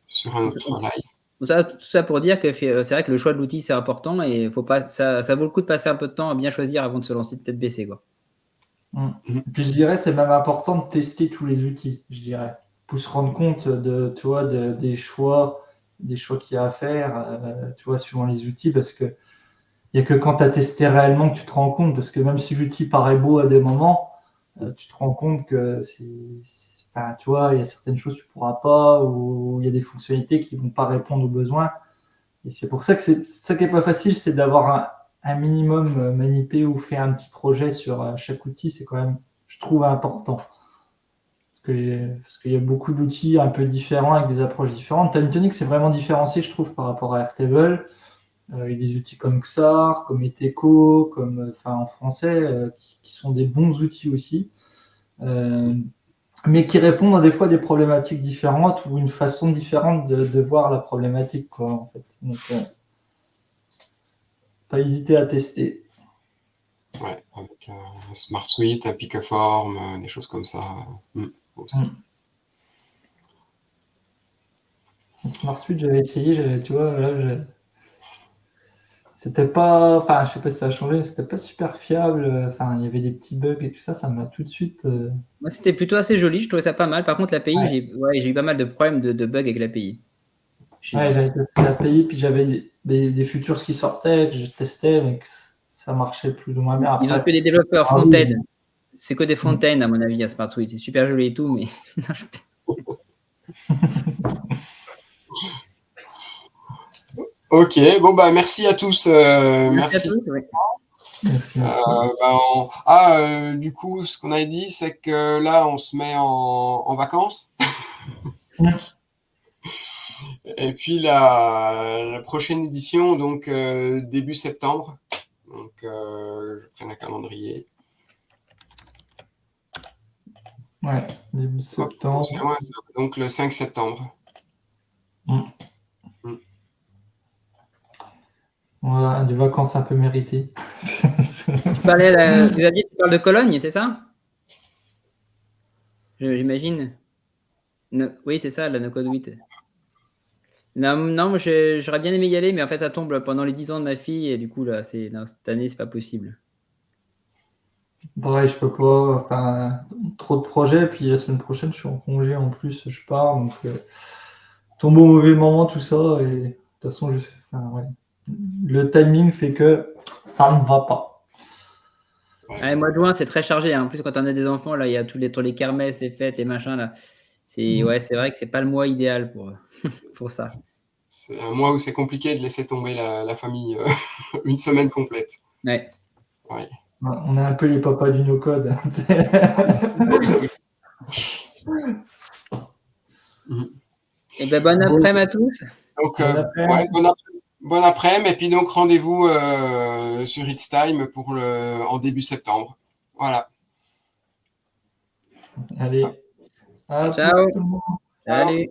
S1: sur un autre live.
S2: Tout ça pour dire que c'est vrai que le choix de l'outil, c'est important et faut pas, ça vaut le coup de passer un peu de temps à bien choisir avant de se lancer de tête baissée. Quoi.
S3: Puis je dirais c'est même important de tester tous les outils, je dirais, pour se rendre compte des choix qu'il y a à faire, suivant les outils, parce que il n'y a que quand tu as testé réellement que tu te rends compte, parce que même si l'outil paraît beau à des moments, tu te rends compte que il y a certaines choses que tu ne pourras pas, ou il y a des fonctionnalités qui ne vont pas répondre aux besoins. Et c'est pour ça que c'est ça qui n'est pas facile, c'est d'avoir un minimum manipulé ou fait un petit projet sur chaque outil, c'est quand même, je trouve, important. Parce qu'il y a beaucoup d'outils un peu différents avec des approches différentes. TimeTonic, c'est vraiment différencié, je trouve, par rapport à Airtable. Il y a des outils comme XAR, comme Eteco, en français, qui sont des bons outils aussi, mais qui répondent à des fois des problématiques différentes ou une façon différente de voir la problématique, quoi, en fait. Donc, pas hésiter à tester.
S1: Ouais, avec un Smart Suite, un Picoform, des choses comme ça aussi.
S3: Smart Suite, j'avais essayé, tu vois, là, c'était pas, je sais pas si ça a changé, mais c'était pas super fiable. Il y avait des petits bugs et tout ça, ça m'a tout de suite.
S2: Moi, c'était plutôt assez joli, je trouvais ça pas mal. Par contre, l'API, j'ai eu pas mal de problèmes de bugs avec l'API.
S3: J'avais testé l'API, puis j'avais des features qui sortaient, que je testais, mais que ça marchait plus ou moins bien. Après,
S2: ils ont que des développeurs front-end. C'est que des front-end, à mon avis, à Smart Suite. C'est super joli et tout, mais.
S1: Ok, bon bah merci à tous.
S2: Merci à
S1: Merci.
S2: tous. Oui.
S3: Merci.
S1: Du coup, ce qu'on avait dit, c'est que là, on se met en vacances. Et puis la prochaine édition, donc début septembre. Donc, je prends un calendrier.
S3: Ouais, début septembre.
S1: C'est moi, ça. Donc le 5 septembre.
S3: Voilà, des vacances un peu méritées.
S2: Xavier, tu parles de Cologne, c'est ça? J'imagine. Oui, c'est ça, la No Code 8. Non, non, moi, j'aurais bien aimé y aller, mais en fait, ça tombe pendant les 10 ans de ma fille, et du coup, là, non, cette année, c'est pas possible.
S3: Pareil, je peux pas. Enfin, trop de projets. Puis la semaine prochaine, je suis en congé en plus, je pars. Donc, tombe au mauvais moment, tout ça. Et de toute façon, enfin, ouais. Le timing fait que ça ne va pas.
S2: Ah, le mois de juin, c'est très chargé, hein. En plus, quand on a des enfants, là, il y a tous les kermesses, les fêtes, les machins, là. Ouais, c'est vrai que c'est pas le mois idéal pour ça.
S1: C'est un mois où c'est compliqué de laisser tomber la famille une semaine complète.
S2: Ouais.
S1: Ouais.
S3: On est un peu les papas du no-code.
S2: Et ben, bon après-midi à tous.
S1: Donc,
S3: après-midi.
S1: bon après-midi. Et puis donc, rendez-vous sur It's Time en début septembre. Voilà.
S3: Allez. À
S2: Ciao.
S3: plus tout le monde.
S2: Salut.